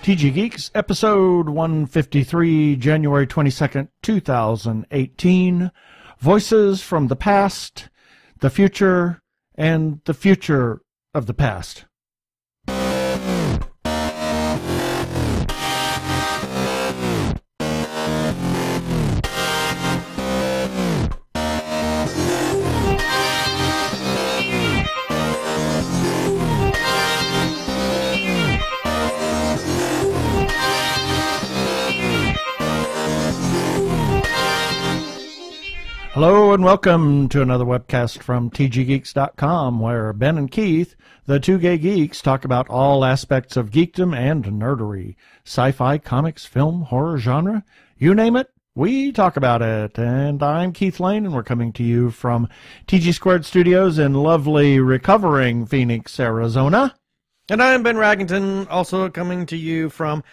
TG Geeks, episode 153, January 22nd, 2018. Voices from the past, the future, and the future of the past. Hello and welcome to another webcast from tggeeks.com, where Ben and Keith, the two gay geeks, talk about all aspects of geekdom and nerdery. Sci-fi, comics, film, horror, genre, you name it, we talk about it. And I'm Keith Lane, and we're coming to you from TG Squared Studios in lovely, recovering Phoenix, Arizona. And I'm Ben Raggington, also coming to you from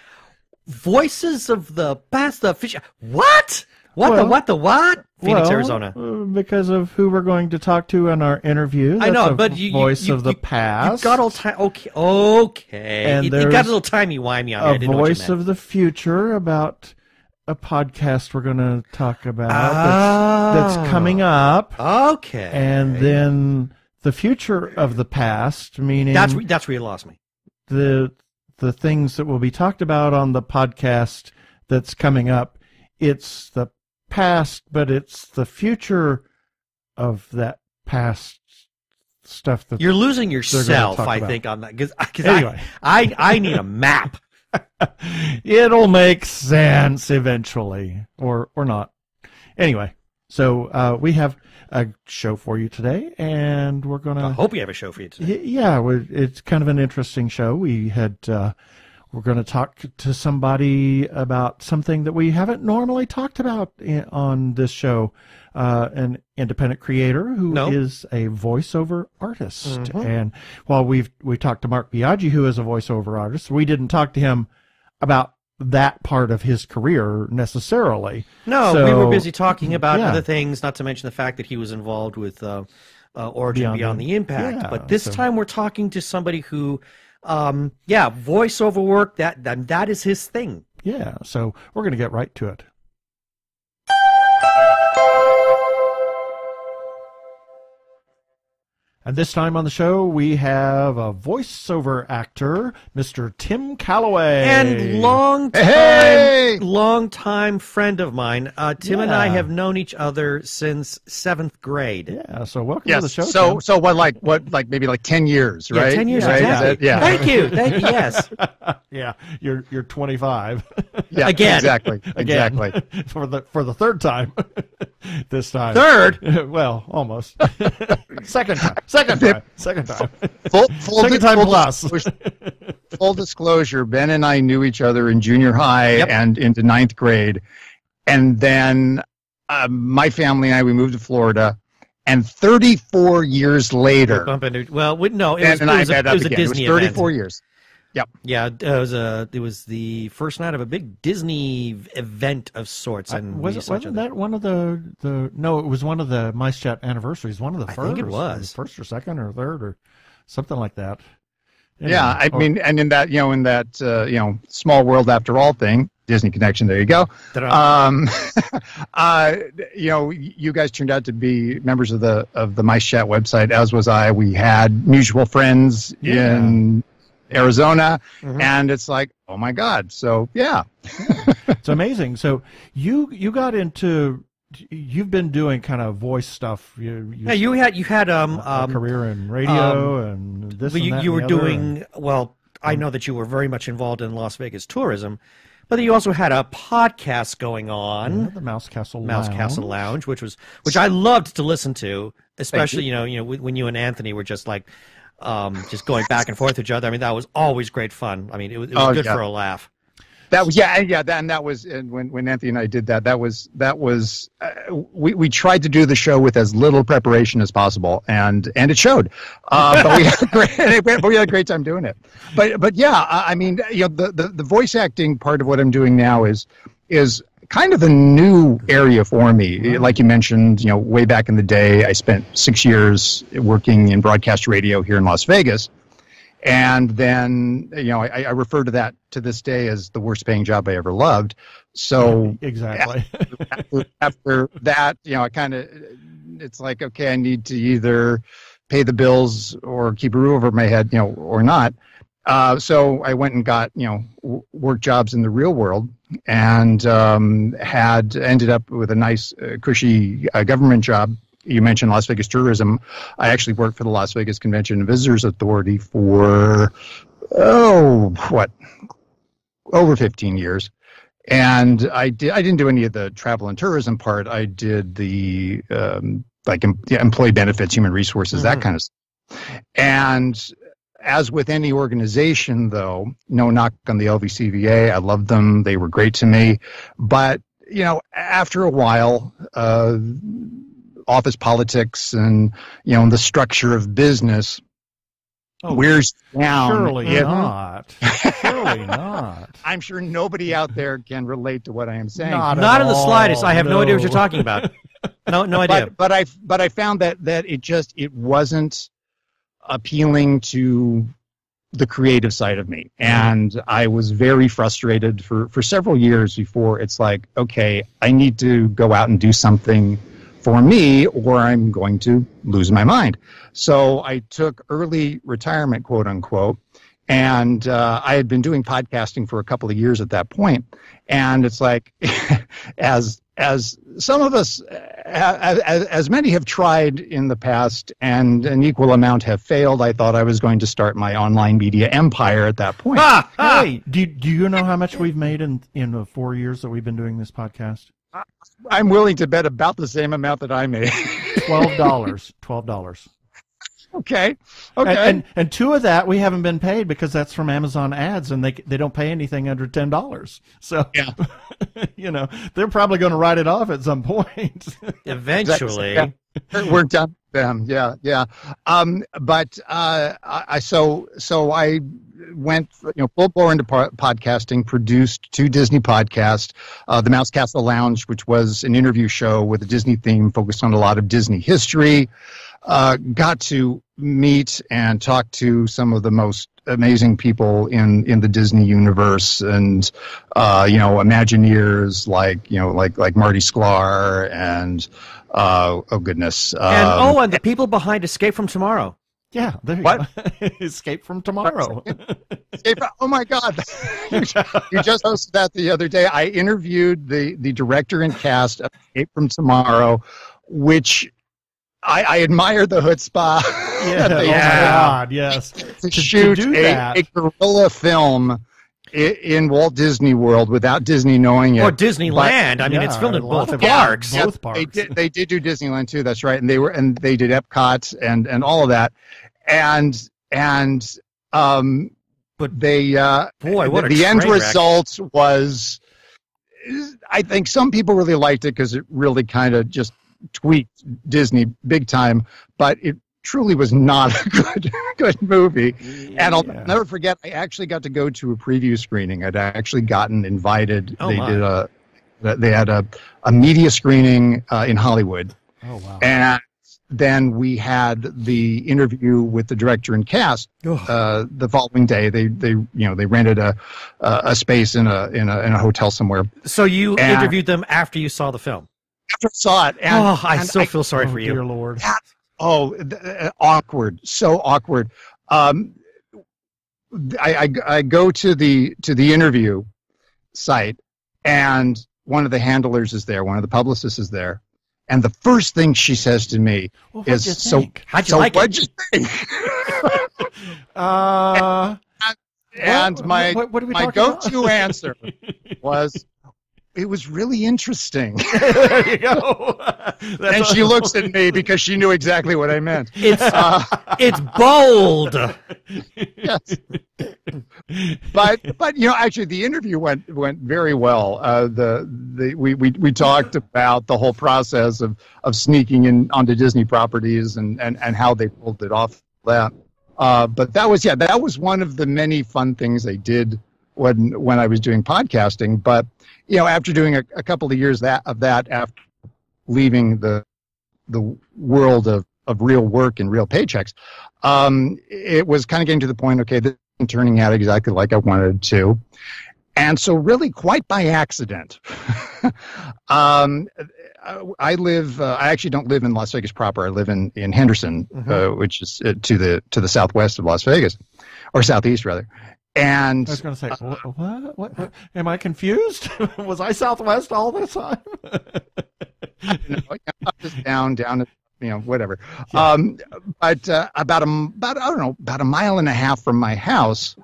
Voices of the Past, the Future. What? What? Phoenix, Arizona. Because of who we're going to talk to in our interview. That's I know, but voice of the past. You got all time. Okay. And you got a little timey-wimey on it. A voice of the future about a podcast we're going to talk about that's coming up. Okay. And then the future of the past, meaning that's where you lost me. The things that will be talked about on the podcast that's coming up. It's the past, but it's the future of that past stuff that you're losing yourself, I think, on that. Because anyway. I need a map. It'll make sense eventually, or not. Anyway, so we have a show for you today, and we're gonna. I hope we have a show for you today. Yeah, it's kind of an interesting show. We had. We're going to talk to somebody about something that we haven't normally talked about on this show, an independent creator who is a voiceover artist. Mm-hmm. And while we talked to Mark Biaggi, who is a voiceover artist, we didn't talk to him about that part of his career necessarily. No, we were busy talking about other things, not to mention the fact that he was involved with Origin Beyond the Impact. Yeah, but this time we're talking to somebody who... voiceover work, that is his thing. Yeah, so we're going to get right to it. And this time on the show, we have a voiceover actor, Mr. Tim Calloway. And long-time friend of mine. Tim and I have known each other since 7th grade. Yeah, so welcome to the show, Tim. So what, maybe like 10 years, right? Yeah, 10 years, right? exactly. Thank you, yes. Yeah, you're 25. Yeah, again. Exactly. For the third time this time. Third? Well, almost. Second time. Second time. Second time plus. Full disclosure, Ben and I knew each other in junior high and into 9th grade. And then my family and I, we moved to Florida. And 34 years later... it was a Disney event. 34 years. Yep. Yeah, it was the first night of a big Disney event of sorts, and wasn't that one of the? No, it was one of the Mice Chat anniversaries. One of the first. I think it was first or second or third or something like that. Anyway, yeah, I mean, and in that small world after all thing, Disney connection. There you go. You guys turned out to be members of the Mice Chat website, as was I. We had mutual friends in Arizona, and it's like, oh my God! So it's amazing. So you got into, you've been doing kind of voice stuff. You had a career in radio and this. And that you were and doing well. I know that you were very much involved in Las Vegas tourism, but you also had a podcast going on, the Mouse Castle Lounge, which I loved to listen to, especially when you and Anthony were just like. Just going back and forth with each other. I mean, that was always great fun. I mean, it was good for a laugh. That was that was when Anthony and I did that. That was we tried to do the show with as little preparation as possible, and it showed. But we had a great time doing it. But yeah, I mean, the voice acting part of what I'm doing now is kind of a new area for me. Like you mentioned, way back in the day, I spent 6 years working in broadcast radio here in Las Vegas. And then, I refer to that to this day as the worst paying job I ever loved. So exactly. after that, it's like, okay, I need to either pay the bills or keep a roof over my head, or not. So I went and got, work jobs in the real world, and ended up with a nice, cushy government job. You mentioned Las Vegas tourism. I actually worked for the Las Vegas Convention and Visitors Authority for, over 15 years. And I didn't do any of the travel and tourism part. I did the employee benefits, human resources, that kind of stuff. And as with any organization, though, no knock on the LVCVA. I loved them. They were great to me. But, after a while, office politics and, the structure of business wears down. Surely not. Surely not. I'm sure nobody out there can relate to what I am saying. Not in the slightest. I have no idea what you're talking about. No idea. But I found that it wasn't appealing to the creative side of me. And I was very frustrated for several years before it's like, okay, I need to go out and do something for me or I'm going to lose my mind. So I took early retirement, quote unquote, and I had been doing podcasting for a couple of years at that point. And it's like, as some of us, as many have tried in the past and an equal amount have failed, I thought I was going to start my online media empire at that point. Hey, do you know how much we've made in the 4 years that we've been doing this podcast? I'm willing to bet about the same amount that I made. $12. Okay. And two of that we haven't been paid because that's from Amazon ads, and they don't pay anything under $10. So yeah. They're probably going to write it off at some point. Eventually. Yeah. We're done with them. Yeah. But I went full bore into podcasting, produced 2 Disney podcasts, the Mouse Castle Lounge, which was an interview show with a Disney theme focused on a lot of Disney history. Got to meet and talk to some of the most amazing people in the Disney universe, and Imagineers like Marty Sklar and oh goodness, and the people behind Escape from Tomorrow. Yeah, there you go. Escape from Tomorrow. Oh my God! You just hosted that the other day. I interviewed the director and cast of Escape from Tomorrow, which I admire the chutzpah. Yeah, oh my God, yes. To shoot a guerrilla film in Walt Disney World without Disney knowing it. Or Disneyland. It's filmed in both parks. Both parks. They did do Disneyland too. That's right. And they did Epcot and all of that. But they the end result was, I think some people really liked it because it really kind of just tweaked Disney big time, but it truly was not a good movie. Yeah. And I'll never forget, I actually got to go to a preview screening. I'd actually gotten invited. They had a media screening in Hollywood. Oh wow. And then we had the interview with the director and cast the following day. They rented a space in a hotel somewhere. So you interviewed them after you saw the film? After I saw it. I still feel sorry for you. Dear Lord. Awkward. So awkward. I go to the interview site, and one of the handlers is there. One of the publicists is there. And the first thing she says to me is, how'd you like what'd it? you think? And my go-to answer was, it was really interesting. There you go. And she looks at me because she knew exactly what I meant. It's bold. Yes. But actually the interview went very well. We talked about the whole process of sneaking in onto Disney properties and how they pulled it off that. But that was one of the many fun things I did when I was doing podcasting. But after doing a couple of years of that, after leaving the world of of real work and real paychecks, it was kind of getting to the point, okay, this isn't turning out exactly like I wanted it to. And so really quite by accident, I actually don't live in Las Vegas proper. I live in Henderson, which is to the southwest of Las Vegas, or southeast rather. And I was going to say, what? Am I confused? Was I southwest all the time? Just down, whatever. Yeah. But about a mile and a half from my house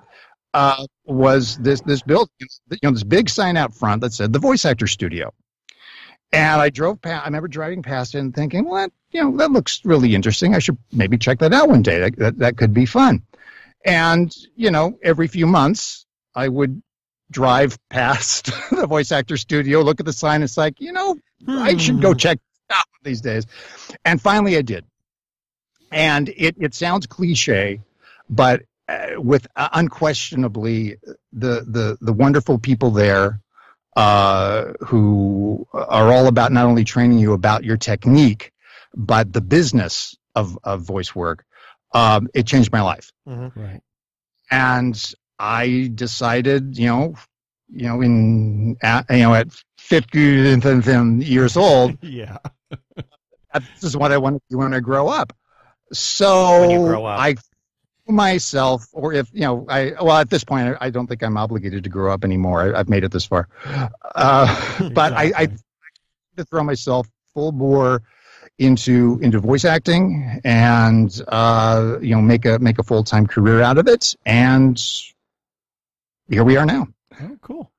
was this building, this big sign out front that said the Voice Actor Studio. And I drove past. I remember driving past it and thinking, well, that looks really interesting. I should maybe check that out one day. That could be fun. And, every few months I would drive past the Voice Actor Studio, look at the sign. It's like, I should go check it out these days. And finally I did. And it sounds cliche, but with unquestionably the wonderful people there who are all about not only training you about your technique, but the business of voice work. It changed my life. Mm-hmm. Right. And I decided, at 50 years old, yeah, this is what I want to do when I grow up. So when you grow up. I myself, or if, at this point, I don't think I'm obligated to grow up anymore. I've made it this far. But I to throw myself full bore into voice acting and make a full-time career out of it, and here we are now. Oh, cool.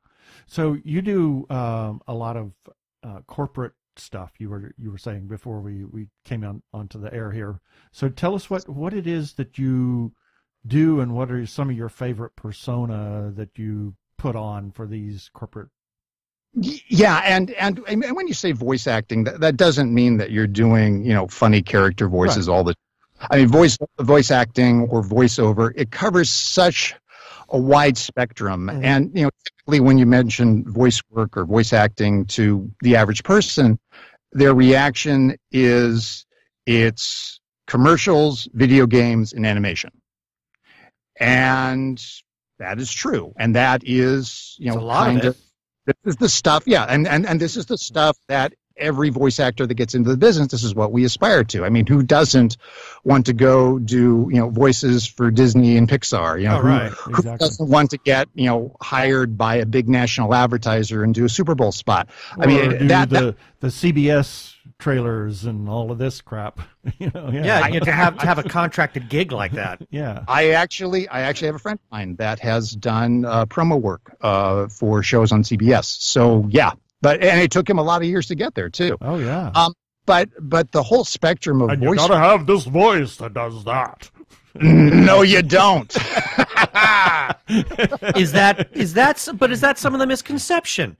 So you do a lot of corporate stuff. You were saying before we came onto the air here. So tell us what it is that you do, and what are some of your favorite persona that you put on for these corporate. Yeah, and when you say voice acting, that doesn't mean that you're doing funny character voices all the time. I mean, voice acting or voiceover, it covers such a wide spectrum. Mm-hmm. And typically when you mention voice work or voice acting to the average person, their reaction is it's commercials, video games, and animation. And that is true, and that is a lot of it. This is the stuff, yeah, and this is the stuff that every voice actor that gets into the business, this is what we aspire to. I mean, who doesn't want to go do, voices for Disney and Pixar? Who doesn't want to get, hired by a big national advertiser and do a Super Bowl spot? Or the CBS trailers and all of this crap. To have a contracted gig like that. Yeah. I actually have a friend of mine that has done promo work for shows on CBS. So yeah, and it took him a lot of years to get there too. Oh yeah. But the whole spectrum of voice. You gotta have this voice that does that. No, you don't. Is that some of the misconception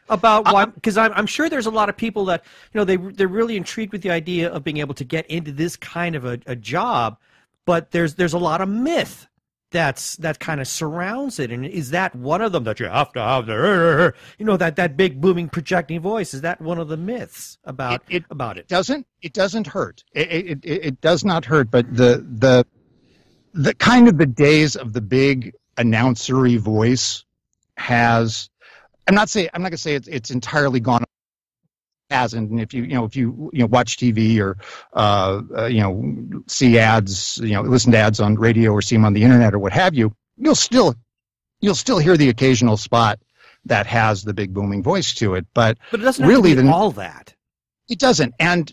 about why? Because I'm sure there's a lot of people that they're really intrigued with the idea of being able to get into this kind of a job, but there's a lot of myth that kind of surrounds it. And is that one of them, that you have to have that big booming projecting voice? Is that one of the myths about it? It doesn't hurt. It does not hurt, but the kind of the days of the big announcery voice has. I'm not going to say it's entirely gone. Hasn't, and if you watch TV or see ads, listen to ads on radio or see them on the internet or what have you, you'll still hear the occasional spot that has the big booming voice to it. But it doesn't really have to be all that. It doesn't, and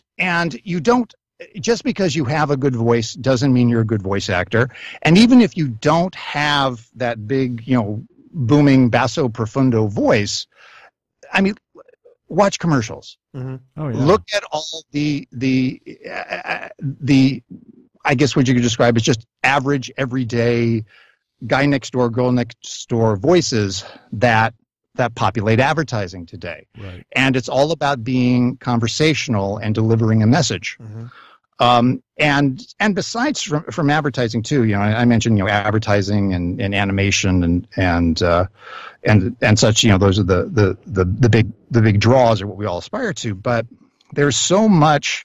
you don't. Just because you have a good voice doesn't mean you're a good voice actor. And even if you don't have that big, booming basso profundo voice, I mean, watch commercials. Mm-hmm. Oh, yeah. Look at all the I guess what you could describe as just average, everyday guy next door, girl next door voices that populate advertising today. Right. And it's all about being conversational and delivering a message. Mm-hmm. And besides from advertising too, I mentioned advertising and animation and such. Those are the big draws, are what we all aspire to. But there's so much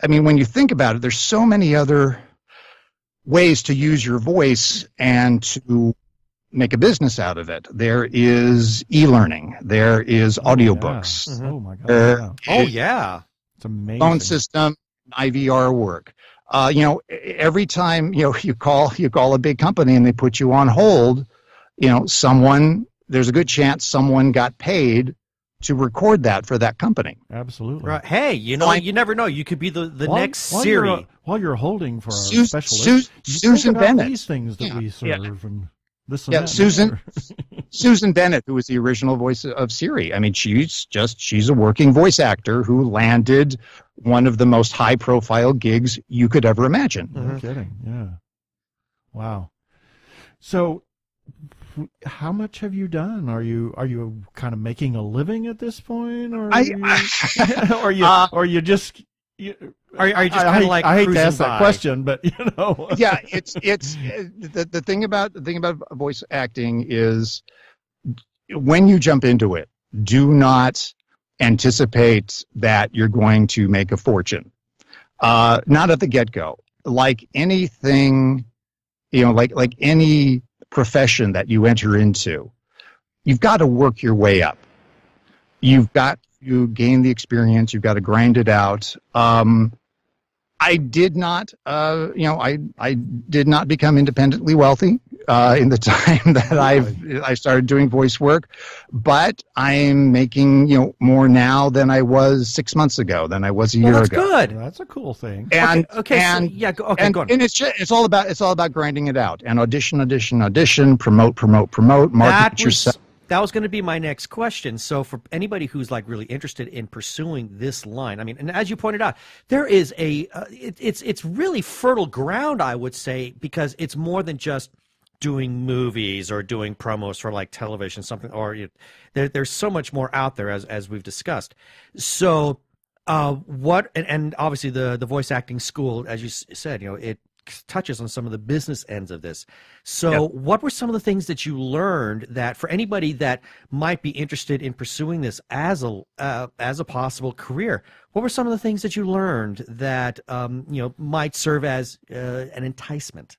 I mean, when you think about it, there's so many other ways to use your voice and to make a business out of it. There is e-learning. There is audiobooks. Yeah. Oh my God! It's amazing. Phone system, IVR work. Every time you call a big company and they put you on hold, there's a good chance someone got paid to record that for that company. Absolutely. Right. Hey, you never know. You could be the next Siri. While you're holding for our specialist, Susan Bennett. These things that we serve and this and that. Susan. Susan Bennett, who was the original voice of Siri. I mean, she's a working voice actor who landed one of the most high-profile gigs you could ever imagine. No kidding. Yeah. Wow. So, how much have you done? Are you kind of making a living at this point, or are you just? Are you just kind of like I hate to ask by? that question, but yeah, it's the thing about voice acting is when you jump into it, do not anticipate that you're going to make a fortune. Not at the get-go. Like anything, like any profession that you enter into, you've got to work your way up. You've got to gain the experience. You've got to grind it out. I did not, I did not become independently wealthy in the time that I started doing voice work, but I'm making more now than I was 6 months ago, than I was a year that's ago. Good. That's a cool thing. And go on. And it's all about grinding it out and audition, promote, market yourself. That was going to be my next question. So for anybody who's like really interested in pursuing this line, I mean, and as you pointed out, there is it's really fertile ground, I would say, because it's more than just doing movies or doing promos for like television, something, or there's so much more out there as we've discussed. So and obviously the voice acting school, as you said, it touches on some of the business ends of this. So what were some of the things that you learned that for anybody that might be interested in pursuing this as a possible career, what were some of the things that you learned that might serve as an enticement?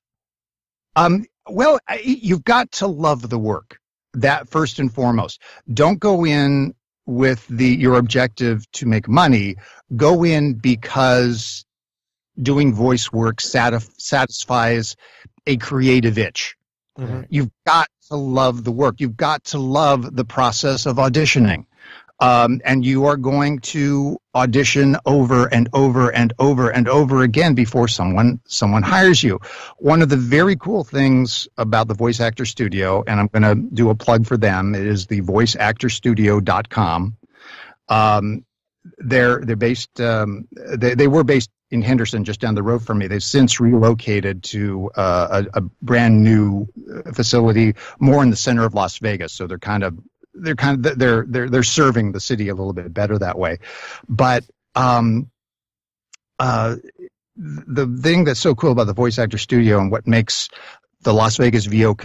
Well, you've got to love the work. That first and foremost. Don't go in with your objective to make money. Go in because doing voice work satisfies a creative itch. Mm-hmm. You've got to love the work. You've got to love the process of auditioning. And you are going to audition over and over and over and over again before someone hires you. One of the very cool things about the Voice Actor Studio, and I'm going to do a plug for them, it is the voiceactorstudio.com. They're based. They were based in Henderson, just down the road from me. They've since relocated to a brand new facility more in the center of Las Vegas. So they're serving the city a little bit better that way. But the thing that's so cool about the Voice Actor Studio and what makes the Las Vegas VO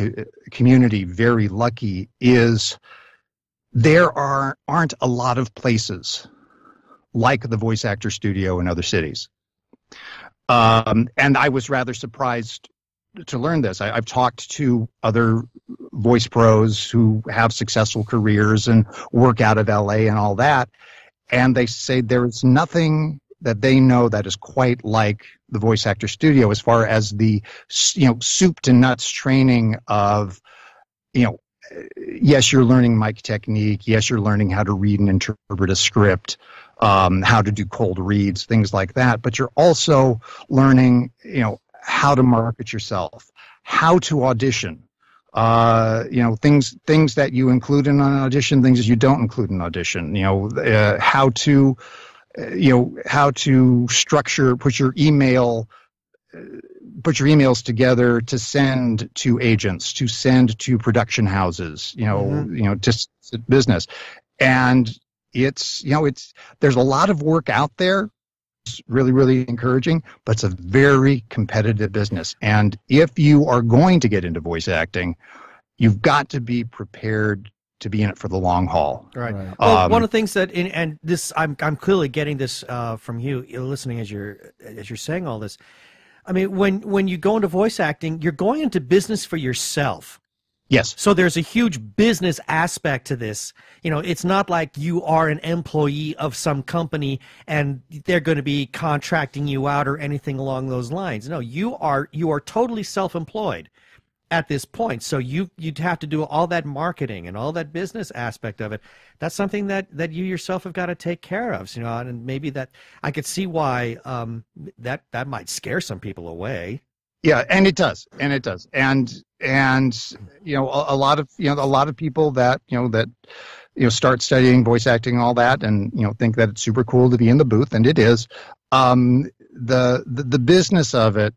community very lucky is there aren't a lot of places like the Voice Actor Studio in other cities. And I was rather surprised to learn this. I've talked to other voice pros who have successful careers and work out of LA and all that, and they say there is nothing that they know that is quite like the Voice Actor Studio as far as the soup to nuts training of yes, you're learning mic technique, yes, you're learning how to read and interpret a script, how to do cold reads, things like that, but you're also learning how to market yourself, how to audition, things that you include in an audition, things that you don't include in an audition, how to structure, put your emails together to send to agents, to send to production houses, just business. And it's there's a lot of work out there. It's really, really encouraging, but it's a very competitive business. And if you are going to get into voice acting, you've got to be prepared to be in it for the long haul. Right. Well, one of the things that, and this, I'm clearly getting this from you listening as you're saying all this. I mean, when you go into voice acting, you're going into business for yourself. Yes. So there's a huge business aspect to this. You know, it's not like you are an employee of some company and they're going to be contracting you out or anything along those lines. No, you are totally self-employed at this point. So you'd have to do all that marketing and all that business aspect of it. That's something that you yourself have got to take care of. You know, and maybe that I could see why that might scare some people away. Yeah, and it does, and you know, a lot of people that start studying voice acting and all that, and think that it's super cool to be in the booth, and it is. The business of it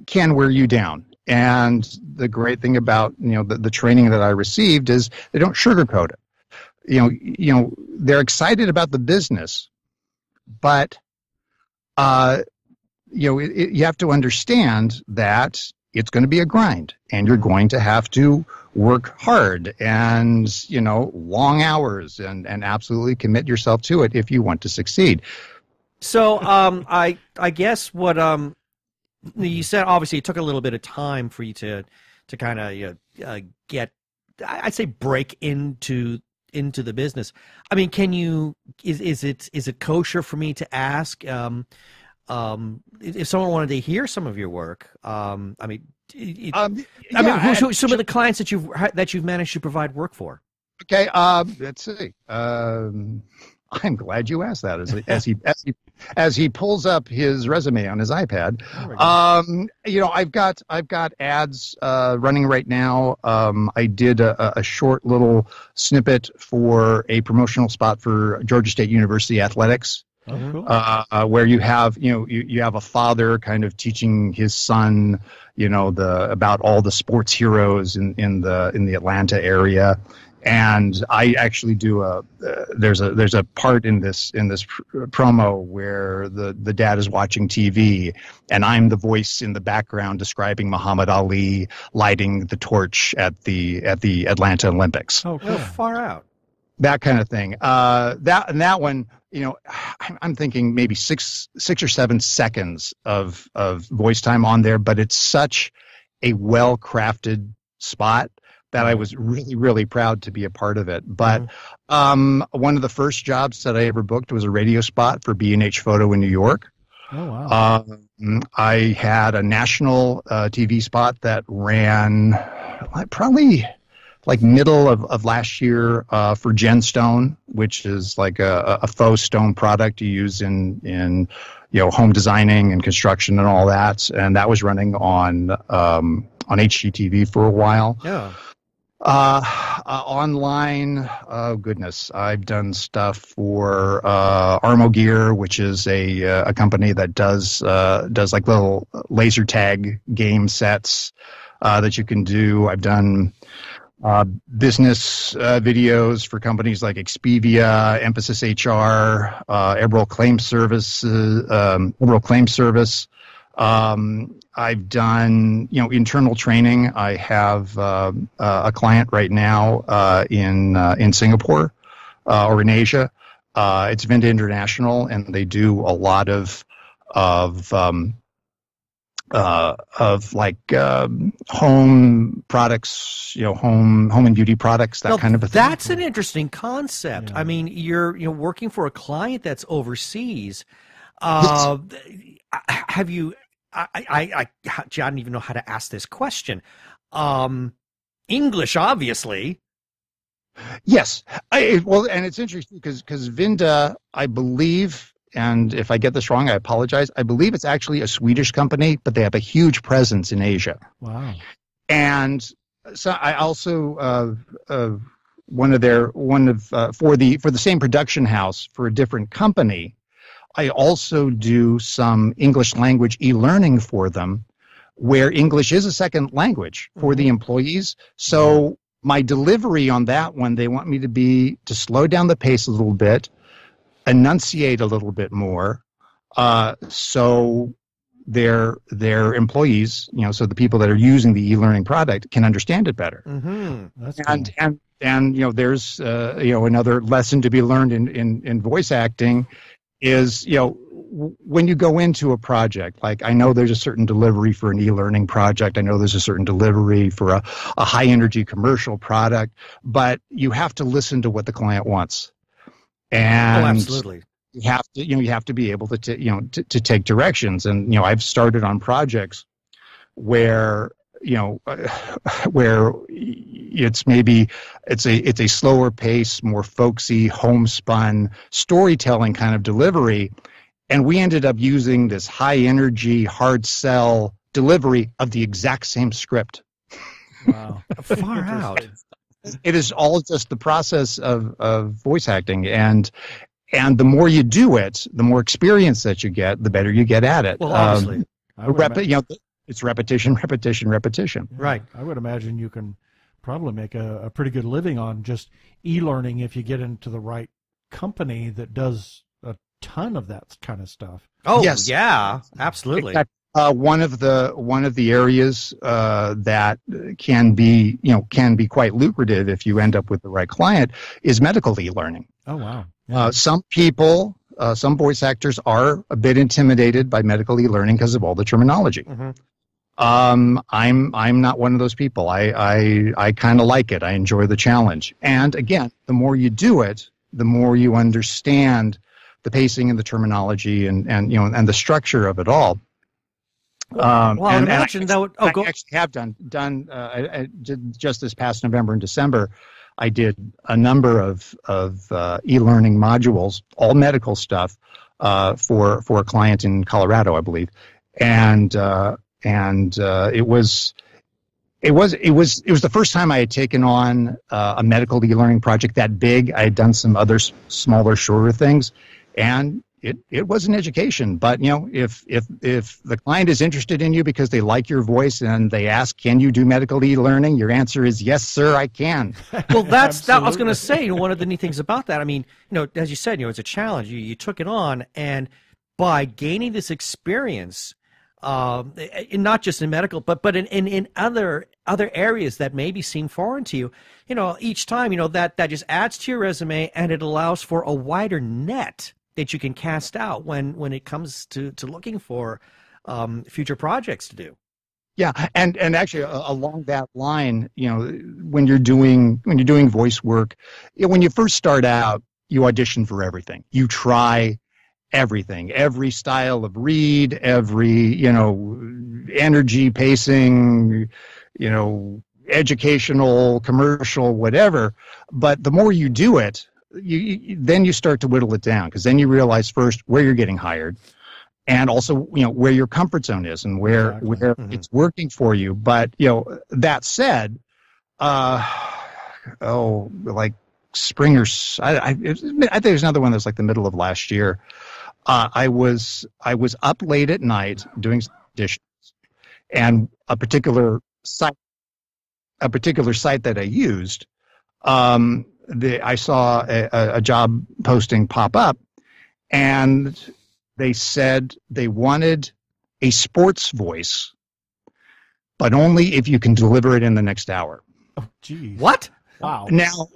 can wear you down, and the great thing about the training that I received is they don't sugarcoat it. They're excited about the business, but you have to understand that it's going to be a grind, and you're going to have to work hard and, long hours and absolutely commit yourself to it if you want to succeed. So I guess what you said, obviously it took a little bit of time for you to kind of get, I'd say, break into the business. I mean, is it kosher for me to ask if someone wanted to hear some of your work? Some of the clients that you've managed to provide work for. Okay, let's see. I'm glad you asked that as he pulls up his resume on his iPad. I've got ads running right now. I did a short little snippet for a promotional spot for Georgia State University athletics. Oh, cool. Where you have you have a father kind of teaching his son about all the sports heroes in the Atlanta area, and I actually do there's a part in this promo where the dad is watching TV and I'm the voice in the background describing Muhammad Ali lighting the torch at the Atlanta Olympics. Oh, cool. Far out. That kind of thing. That one. I'm thinking maybe six or 7 seconds of voice time on there, but it's such a well-crafted spot that I was really, really proud to be a part of it. But one of the first jobs that I ever booked was a radio spot for B&H Photo in New York. Oh, wow. I had a national TV spot that ran probably like middle of last year for Genstone, which is like a faux stone product you use in home designing and construction and all that. And that was running on HGTV for a while. Yeah. Online, oh goodness, I've done stuff for Armo Gear, which is a company that does like little laser tag game sets that you can do. I've done business videos for companies like Expedia, Emphasis HR, Eberl Claim Service. I've done internal training. I have a client right now in Singapore or in Asia. It's Vinda International, and they do a lot of home products, home and beauty products, that kind of a thing. That's an interesting concept. Yeah. I mean, you're working for a client that's overseas. Have you? I don't even know how to ask this question. English, obviously. Yes. And it's interesting because Vinda, I believe. And if I get this wrong, I apologize. I believe it's actually a Swedish company, but they have a huge presence in Asia. Wow. And so I also for the same production house for a different company, I also do some English language e-learning for them, where English is a second language for the employees. So my delivery on that one, they want me to slow down the pace a little bit, enunciate a little bit more, so their employees, so the people that are using the e-learning product can understand it better. Mm-hmm. That's cool. And there's another lesson to be learned in voice acting is, when you go into a project, like I know there's a certain delivery for an e-learning project, I know there's a certain delivery for a high energy commercial product, but you have to listen to what the client wants. And absolutely. You have to be able to take directions. And I've started on projects where where it's a slower pace, more folksy, homespun storytelling kind of delivery, and we ended up using this high energy, hard sell delivery of the exact same script. Wow, far out. It is all just the process of voice acting, and the more you do it, the more experience that you get, the better you get at it. Well, obviously, it's repetition. Right. I would imagine you can probably make a pretty good living on just e-learning if you get into the right company that does a ton of that kind of stuff. Oh, yes. Yeah, absolutely. One of the areas that can be quite lucrative if you end up with the right client is medical e-learning. Oh, wow. Yeah. Some voice actors are a bit intimidated by medical e-learning because of all the terminology. Mm-hmm. I'm not one of those people. I kind of like it. I enjoy the challenge. And again, the more you do it, the more you understand the pacing and the terminology and the structure of it all. I imagine that would. I actually have done just this past November and December. I did a number of e-learning modules, all medical stuff, for a client in Colorado, I believe, and it was the first time I had taken on a medical e-learning project that big. I had done some other smaller, shorter things, and it was an education. But if the client is interested in you because they like your voice and they ask, can you do medical e-learning? Your answer is yes, sir, I can. Well, that I was going to say. One of the neat things about that, I mean, as you said, it's a challenge. You took it on, and by gaining this experience, not just in medical, but in other areas that maybe seem foreign to you, each time, that just adds to your resume, and it allows for a wider net that you can cast out when it comes to looking for future projects to do. Yeah, and actually along that line, when you're doing voice work, when you first start out, you audition for everything. You try everything, every style of read, every energy, pacing, educational, commercial, whatever. But the more you do it, then you start to whittle it down, because then you realize first where you're getting hired, and also where your comfort zone is and where mm-hmm. it's working for you. But that said, like spring or I think there's another one that's like the middle of last year. I was up late at night doing dishes, and a particular site that I used. I saw a job posting pop up, and they said they wanted a sports voice, but only if you can deliver it in the next hour. Oh, geez. What? Wow. Now,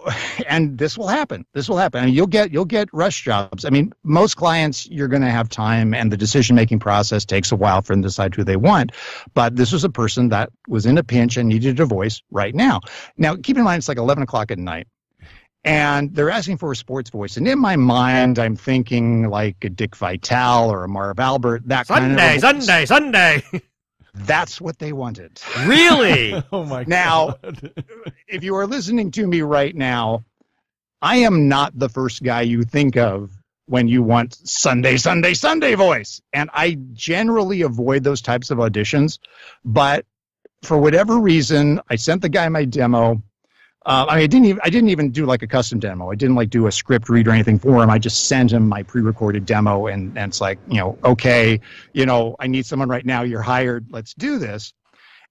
and this will happen. I mean, you'll get rush jobs. I mean, most clients, you're going to have time, and the decision-making process takes a while for them to decide who they want. But this was a person that was in a pinch and needed a voice right now. Now, keep in mind, it's like 11 o'clock at night, and they're asking for a sports voice. And in my mind, I'm thinking like a Dick Vitale or a Marv Albert, Sunday. That's what they wanted. Really? Oh, my God. Now, if you are listening to me right now, I am not the first guy you think of when you want Sunday voice. And I generally avoid those types of auditions. But for whatever reason, I sent the guy my demo. I didn't even do like a custom demo. I didn't like do a script read or anything for him. I just sent him my pre-recorded demo, and it's like, okay, I need someone right now. You're hired. Let's do this.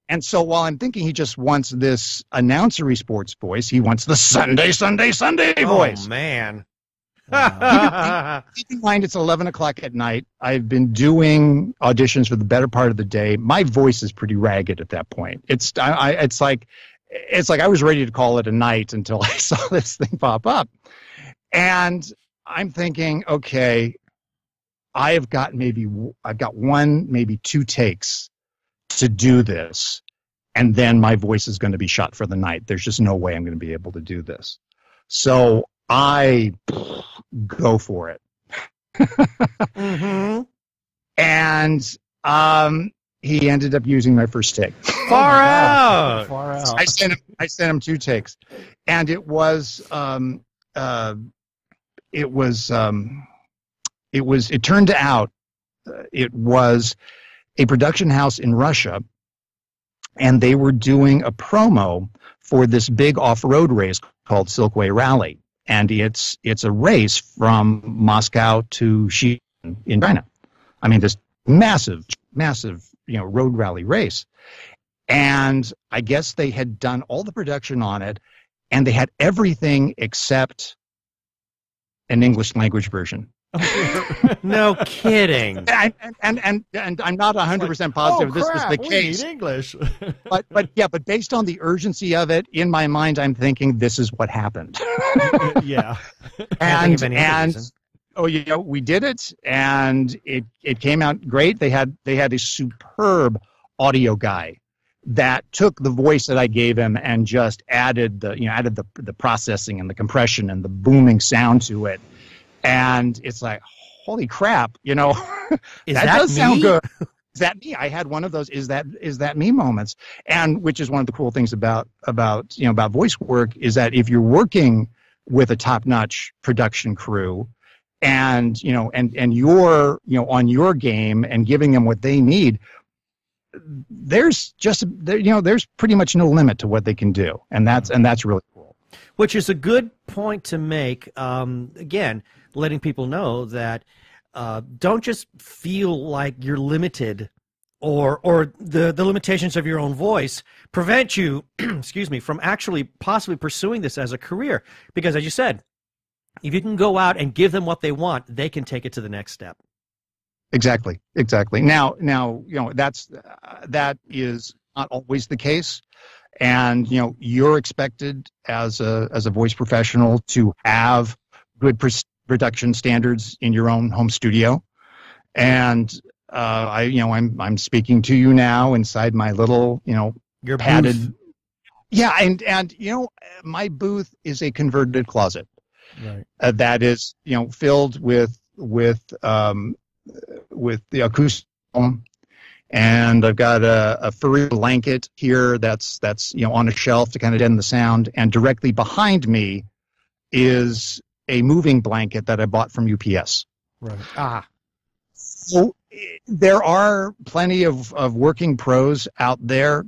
And so while I'm thinking he just wants this announcery sports voice, he wants the Sunday voice. Oh, man. Keep in mind, it's 11 o'clock at night. I've been doing auditions for the better part of the day. My voice is pretty ragged at that point. It's like I was ready to call it a night until I saw this thing pop up. And I'm thinking, okay, I've got one, maybe two takes to do this. And then my voice is going to be shot for the night. There's just no way I'm going to be able to do this. So I go for it. Mm-hmm. And he ended up using my first take. Far out. I sent him two takes, and it turned out it was a production house in Russia, and they were doing a promo for this big off-road race called Silkway Rally. And it's a race from Moscow to Xi'an in China. I mean, this massive, road rally race. And I guess they had done all the production on it, and they had everything except an English language version. No kidding. And I'm not 100% positive this was the case. We need English. but based on the urgency of it, in my mind, I'm thinking this is what happened. Yeah. We did it, and it came out great. They had a superb audio guy that took the voice that I gave him and just added the processing and the compression and the booming sound to it. And it's like, holy crap, that does sound good. Is that me? I had one of those is that me moments. And which is one of the cool things about voice work is that if you're working with a top-notch production crew and you're on your game and giving them what they need, there's pretty much no limit to what they can do. And that's really cool. Which is a good point to make. Again, letting people know that don't just feel like you're limited or the limitations of your own voice prevent you, excuse me, from actually possibly pursuing this as a career. Because as you said, if you can go out and give them what they want, they can take it to the next step. Exactly. Now, that is not always the case. And, you're expected as a voice professional to have good production standards in your own home studio. And, I'm speaking to you now inside my little, your padded. Booth. Yeah. And, my booth is a converted closet. Right. That is, filled with the acoustic. And I've got a furry blanket here that's on a shelf to kind of deaden the sound. And directly behind me is a moving blanket that I bought from UPS. Right. So there are plenty of working pros out there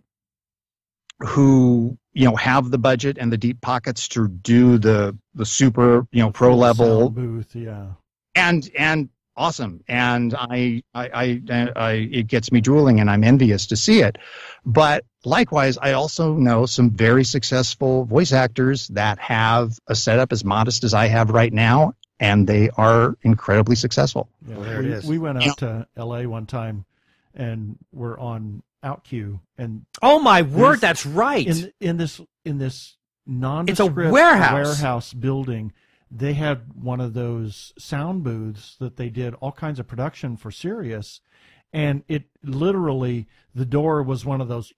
who have the budget and the deep pockets to do the super pro level booth. Yeah. And awesome, and I it gets me drooling, and I'm envious to see it. But likewise, I also know some very successful voice actors that have a setup as modest as I have right now, and they are incredibly successful. Yeah, well, there it is. We went out to LA one time, and we're on OutQ, and oh my word, that's right. In this nondescript it's a warehouse building. They had one of those sound booths that they did all kinds of production for Sirius, and it literally, the door was one of those.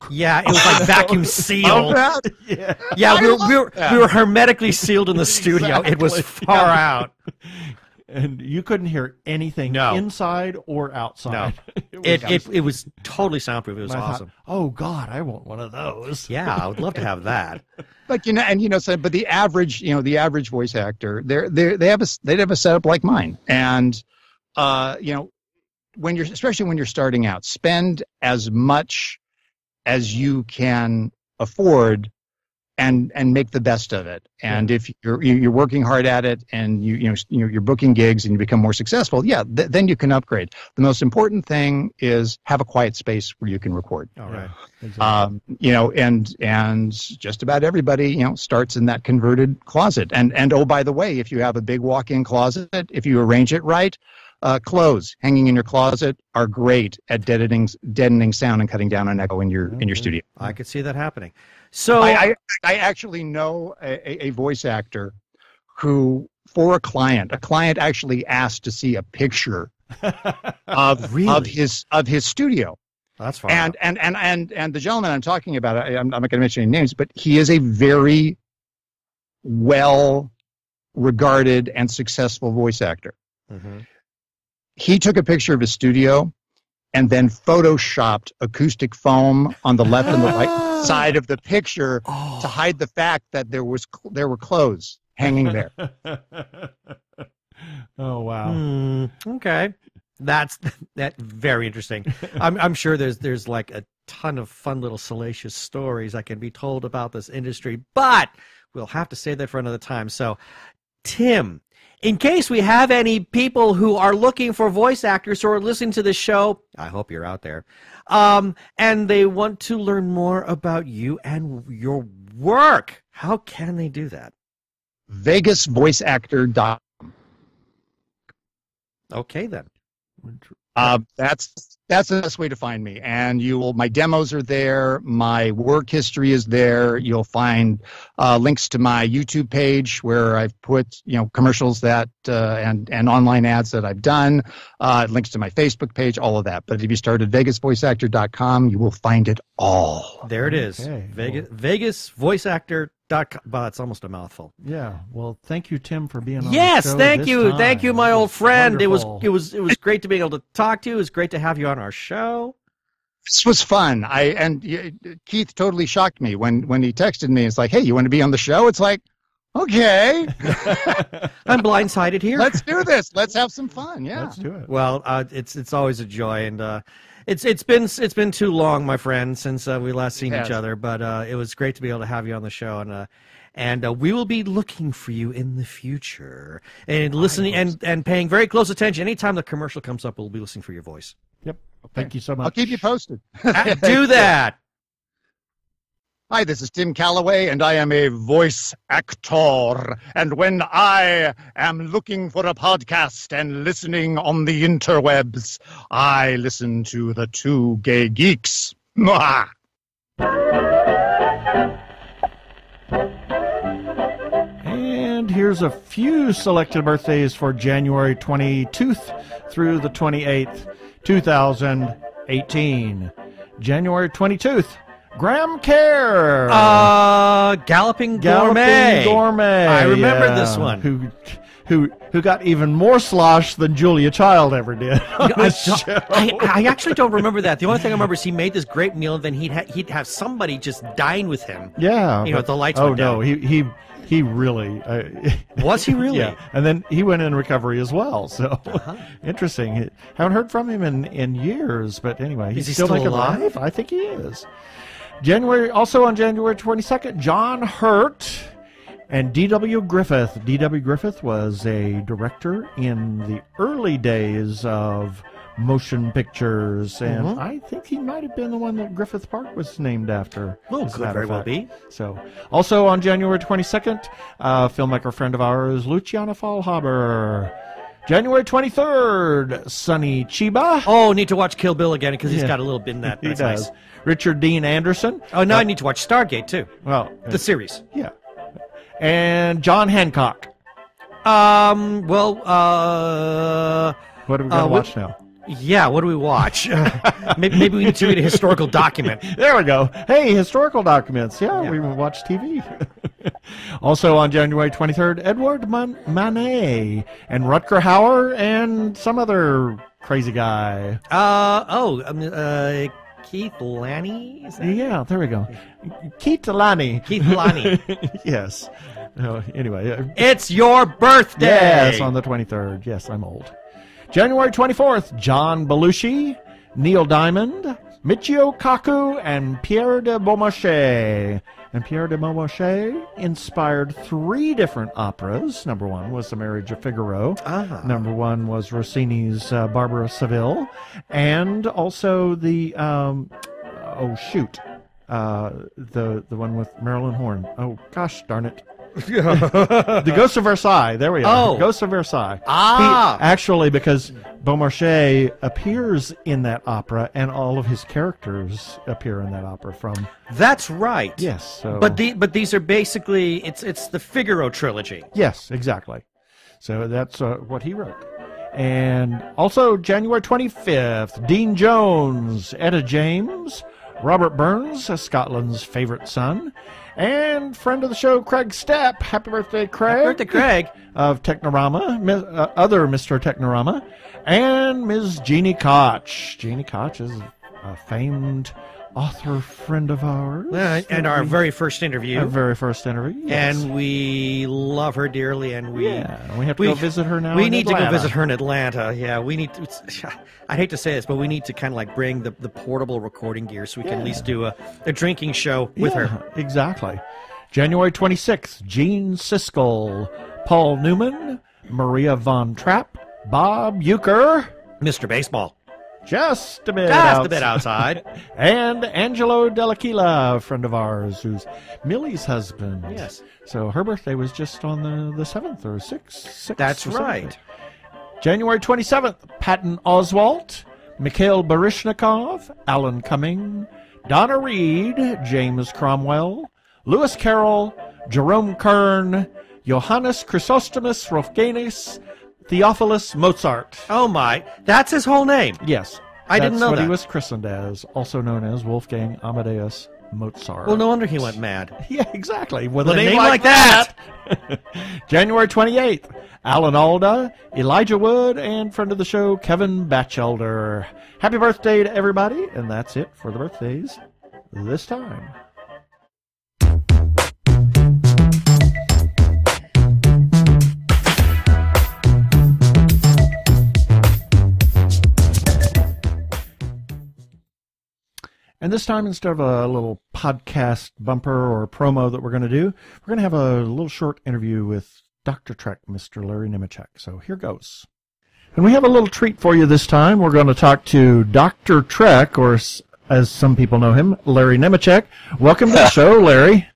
Yeah, it was like vacuum sealed. Yeah, we were hermetically sealed in the studio. Exactly. It was far out. And you couldn't hear anything inside or outside. No. It was totally soundproof. It was awesome. Oh God, I want one of those. Yeah, I would love to have that. But but the average voice actor, they have a setup like mine, and especially when you're starting out, spend as much as you can afford and make the best of it. And if you're working hard at it, and you're booking gigs and you become more successful, then you can upgrade. The most important thing is have a quiet space where you can record. All right. Exactly. And just about everybody starts in that converted closet. And oh, by the way, if you have a big walk-in closet, if you arrange it right, clothes hanging in your closet are great at deadening sound and cutting down on echo in your studio. I could see that happening. So I actually know a voice actor who, for a client actually asked to see a picture of his studio. That's fine. And the gentleman I'm talking about, I'm not going to mention any names, but he is a very well regarded and successful voice actor. Mm-hmm. He took a picture of his studio and then photoshopped acoustic foam on the left and the right side of the picture to hide the fact that there were clothes hanging there. Oh, wow. Okay. That's very interesting. I'm sure there's like a ton of fun little salacious stories that can be told about this industry, but we'll have to save that for another time. So, Tim, in case we have any people who are looking for voice actors who are listening to this show, I hope you're out there, and they want to learn more about you and your work, how can they do that? VegasVoiceActor.com. Okay, then. That's the best way to find me. And my demos are there. My work history is there. You'll find links to my YouTube page where I've put commercials that and online ads that I've done. Links to my Facebook page, all of that. But if you start at VegasVoiceActor.com, you will find it all. There it is. Okay. VegasVoiceActor.com. Well, it's almost a mouthful. Yeah. Well, thank you, Tim, for being on the show. Thank you, my old friend. Wonderful. It was great to be able to talk to you. It was great to have you on our show. This was fun. Keith totally shocked me when he texted me. It's like, hey, you want to be on the show? It's like, okay. I'm blindsided here. Let's do this. Let's have some fun. Yeah. Let's do it. Well, it's always a joy, and it's been too long, my friend, since we last seen each other. But it was great to be able to have you on the show, and we will be looking for you in the future and listening and paying very close attention. Anytime the commercial comes up, we'll be listening for your voice. Yep. Thank you so much. I'll keep you posted. Do that. Hi, this is Tim Calloway, and I am a voice actor. And when I am looking for a podcast and listening on the interwebs, I listen to the Two Gay Geeks. Mwah! And here's a few selected birthdays for January 22nd through the 28th, 2018. January 22nd. Graham Kerr. Galloping Gourmet. I remember this one. Who got even more slosh than Julia Child ever did on this show. I actually don't remember that. The only thing I remember is he made this great meal, and then he'd have somebody just dine with him. Yeah. The lights went down. Oh, no, he really... Was he really? Yeah, and then he went in recovery as well, so interesting. Haven't heard from him in years, but anyway. Is he still alive? I think he is. Also on January 22nd, John Hurt and D.W. Griffith. D.W. Griffith was a director in the early days of motion pictures, and I think he might have been the one that Griffith Park was named after. Well, could very well be. So, also on January 22nd, filmmaker friend of ours, Luciana Faulhaber. January 23rd, Sonny Chiba. Oh, need to watch Kill Bill again because he's got a little bit in that. He does. Nice. Richard Dean Anderson. Oh, now I need to watch Stargate too. Well, the series. Yeah. And John Hancock. What are we going to watch now? Yeah, what do we watch? Maybe we need to read a historical document. There we go. Hey, historical documents. Yeah. We watch TV. Also on January 23rd, Edward Manet and Rutger Hauer and some other crazy guy. Keith Lanny? Yeah, there we go. Keith Lanny. Yes. Anyway. It's your birthday! Yes, on the 23rd. Yes, I'm old. January 24th, John Belushi, Neil Diamond, Michio Kaku and Pierre de Beaumarchais. And Pierre de Beaumarchais inspired 3 different operas. Number 1 was The Marriage of Figaro. Number 1 was Rossini's Barbara of Seville. And also the, the one with Marilyn Horne. Oh, gosh darn it. The Ghost of Versailles. There we are. Ghost of Versailles. Actually, because Beaumarchais appears in that opera, and all of his characters appear in that opera from. That's right. Yes. So. But these are basically it's the Figaro trilogy. Yes, exactly. So that's what he wrote. And also January 25th, Dean Jones, Etta James, Robert Burns, Scotland's favorite son, and friend of the show, Craig Stepp. Happy birthday, Craig. Happy birthday, Craig. Of Technorama, other Mr. Technorama, and Ms. Jeannie Koch. Jeannie Koch is a famed author friend of ours. And our very first interview. Our very first interview, yes. And we love her dearly, and we have to go visit her now. We need to go visit her in Atlanta. Yeah, we need to. I hate to say this, but we need to kind of like bring the portable recording gear so we can at least do a drinking show with her. Exactly. January 26th, Gene Siskel, Paul Newman, Maria Von Trapp, Bob Euchre, Mr. Baseball. Just a bit outside. And Angelo Dell'Aquila, a friend of ours, who's Millie's husband. Yes. So her birthday was just on the 7th or 6th. That's right. January 27th, Patton Oswalt, Mikhail Baryshnikov, Alan Cumming, Donna Reed, James Cromwell, Lewis Carroll, Jerome Kern, Johannes Chrysostomus Rothganis, Theophilus Mozart. Oh my, that's his whole name. Yes. I didn't know that. That's what he was christened as, also known as Wolfgang Amadeus Mozart. Well, no wonder he went mad. Yeah, exactly. With a name like that. January 28th, Alan Alda, Elijah Wood, and friend of the show, Kevin Batchelder. Happy birthday to everybody, and that's it for the birthdays this time. And this time, instead of a little podcast bumper or promo that we're going to do, we're going to have a little short interview with Dr. Trek, Mr. Larry Nemecek. So here goes. And we have a little treat for you this time. We're going to talk to Dr. Trek, or as some people know him, Larry Nemecek. Welcome to the show, Larry.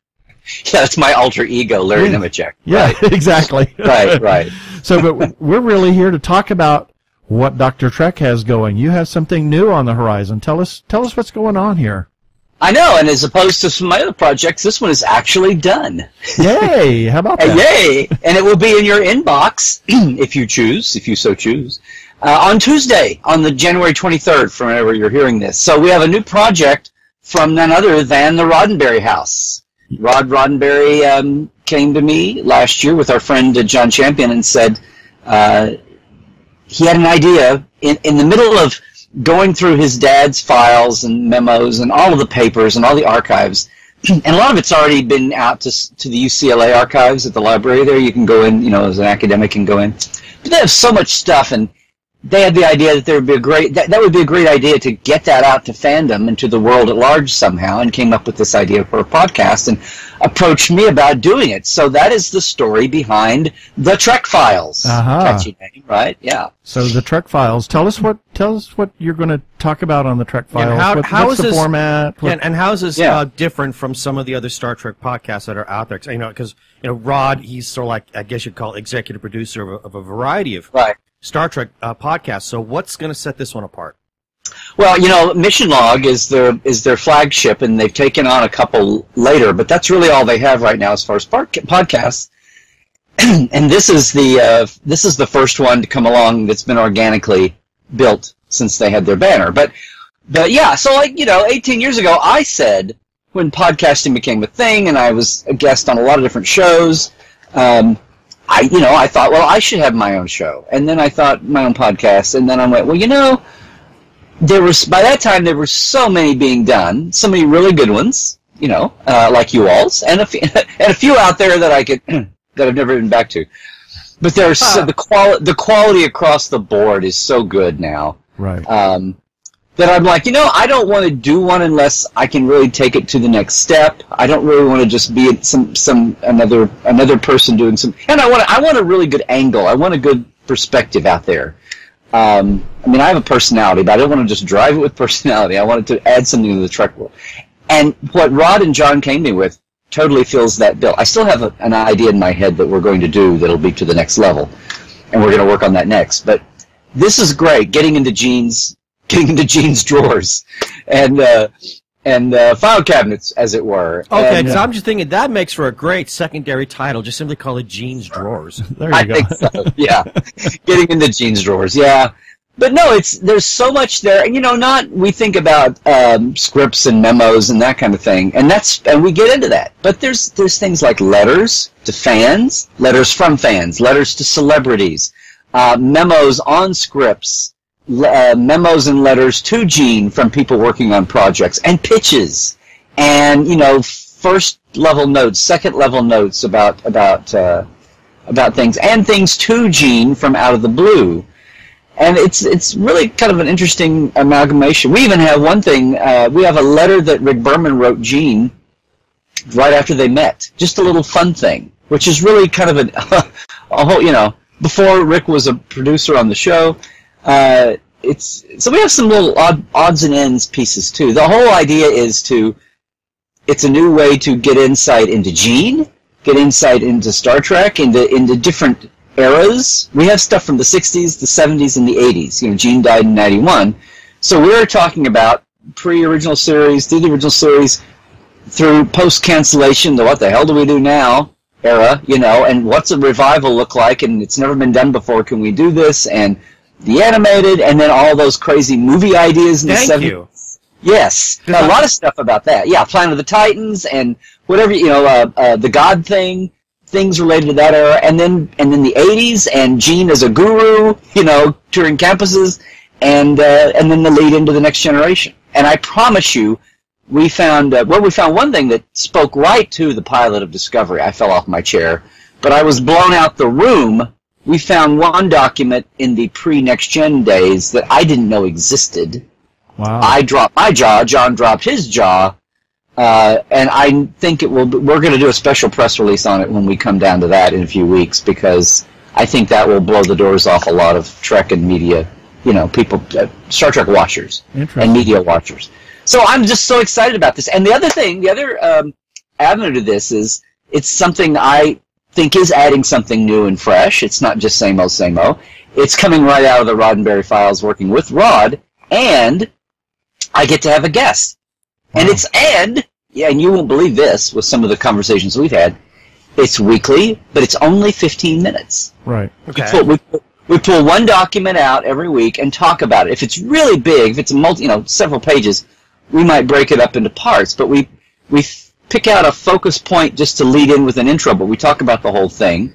Yeah, that's my alter ego, Larry Nemecek. Yeah, right. Exactly. Right. So, but we're really here to talk about what Dr. Trek has going. You have something new on the horizon. Tell us what's going on here. I know, and as opposed to some of my other projects, this one is actually done. Yay! How about that? Yay! And it will be in your inbox, if you so choose, on Tuesday, on the January 23rd, from whenever you're hearing this. So we have a new project from none other than the Roddenberry House. Rod Roddenberry came to me last year with our friend John Champion and said, he had an idea in the middle of going through his dad's files and memos and all of the papers and all the archives. And a lot of it's already been out to the UCLA archives at the library there. You can go in, as an academic and go in. But they have so much stuff, and they had the idea that there would be that would be a great idea to get that out to fandom and to the world at large somehow, and came up with this idea for a podcast and approached me about doing it. So that is the story behind the Trek Files. Catchy name, right? Yeah. So the Trek Files. Tell us what you're going to talk about on the Trek Files. How what's is the this format? And how is this different from some of the other Star Trek podcasts that are out there? Because Rod, he's sort of like, I guess you'd call executive producer of a variety of Star Trek podcasts. So what's going to set this one apart? Well, Mission Log is their flagship, and they've taken on a couple later, but that's really all they have right now as far as podcasts. And this is the first one to come along that's been organically built since they had their banner. But yeah, so 18 years ago, I said, when podcasting became a thing, and I was a guest on a lot of different shows, I thought, well, I should have my own show. And then I thought my own podcast, and then I went, well, by that time there were so many being done, so many really good ones, like you all's, and a few out there that I could that I've never been back to. But there's the quality across the board is so good now. Right. that I'm like, I don't want to do one unless I can really take it to the next step. I don't really want to just be another person doing some. And I want a really good angle. I want a good perspective out there. I have a personality, but I don't want to just drive it with personality. I wanted to add something to the Trek world. And what Rod and John came to me with totally fills that bill. I still have an idea in my head that we're going to do that'll be to the next level, and we're going to work on that next. But this is great, getting into Gene's drawers and file cabinets, as it were. Okay, because I'm just thinking that makes for a great secondary title. Just simply call it Gene's Drawers. There you go. I think so, yeah. Getting into Gene's drawers, yeah. But no, there's so much there, and we think about scripts and memos and that kind of thing, and we get into that. But there's things like letters to fans, letters from fans, letters to celebrities, memos on scripts, memos and letters to Gene from people working on projects, and pitches, and first level notes, second level notes about things, and things to Gene from out of the blue. And it's really kind of an interesting amalgamation. We even have one thing. We have a letter that Rick Berman wrote Gene right after they met. Just a little fun thing, which is really kind of a whole, before Rick was a producer on the show. So we have some little odds and ends pieces too. The whole idea is it's a new way to get insight into Gene, get insight into Star Trek, into different eras. We have stuff from the 60s, the 70s, and the 80s. Gene died in 91. So we're talking about pre-original series, through the original series, through post-cancellation, the what the hell do we do now era, and what's a revival look like, and it's never been done before, can we do this, and the animated, and then all those crazy movie ideas in the 70s. Thank you. Yes, a lot of stuff about that. Yeah, Planet of the Titans, and whatever, the God thing, things related to that era, and then the 80s, and Gene as a guru, touring campuses, and then the lead into the next generation. And I promise you, we found one thing that spoke right to the pilot of Discovery. I fell off my chair, but I was blown out the room. We found one document in the pre-Next Gen days that I didn't know existed. Wow. I dropped my jaw, John dropped his jaw, and I think we're going to do a special press release on it when we come down to that in a few weeks, because I think that will blow the doors off a lot of Trek and media, people, Star Trek watchers and media watchers. So I'm just so excited about this. And the other avenue to this is it's something I think is adding something new and fresh. It's not just same old. It's coming right out of the Roddenberry files, working with Rod, and I get to have a guest. And and you won't believe this with some of the conversations we've had, it's weekly, but it's only 15 minutes. Right. Okay. We pull one document out every week and talk about it. If it's really big, if it's several pages, we might break it up into parts, but we pick out a focus point just to lead in with an intro, but we talk about the whole thing.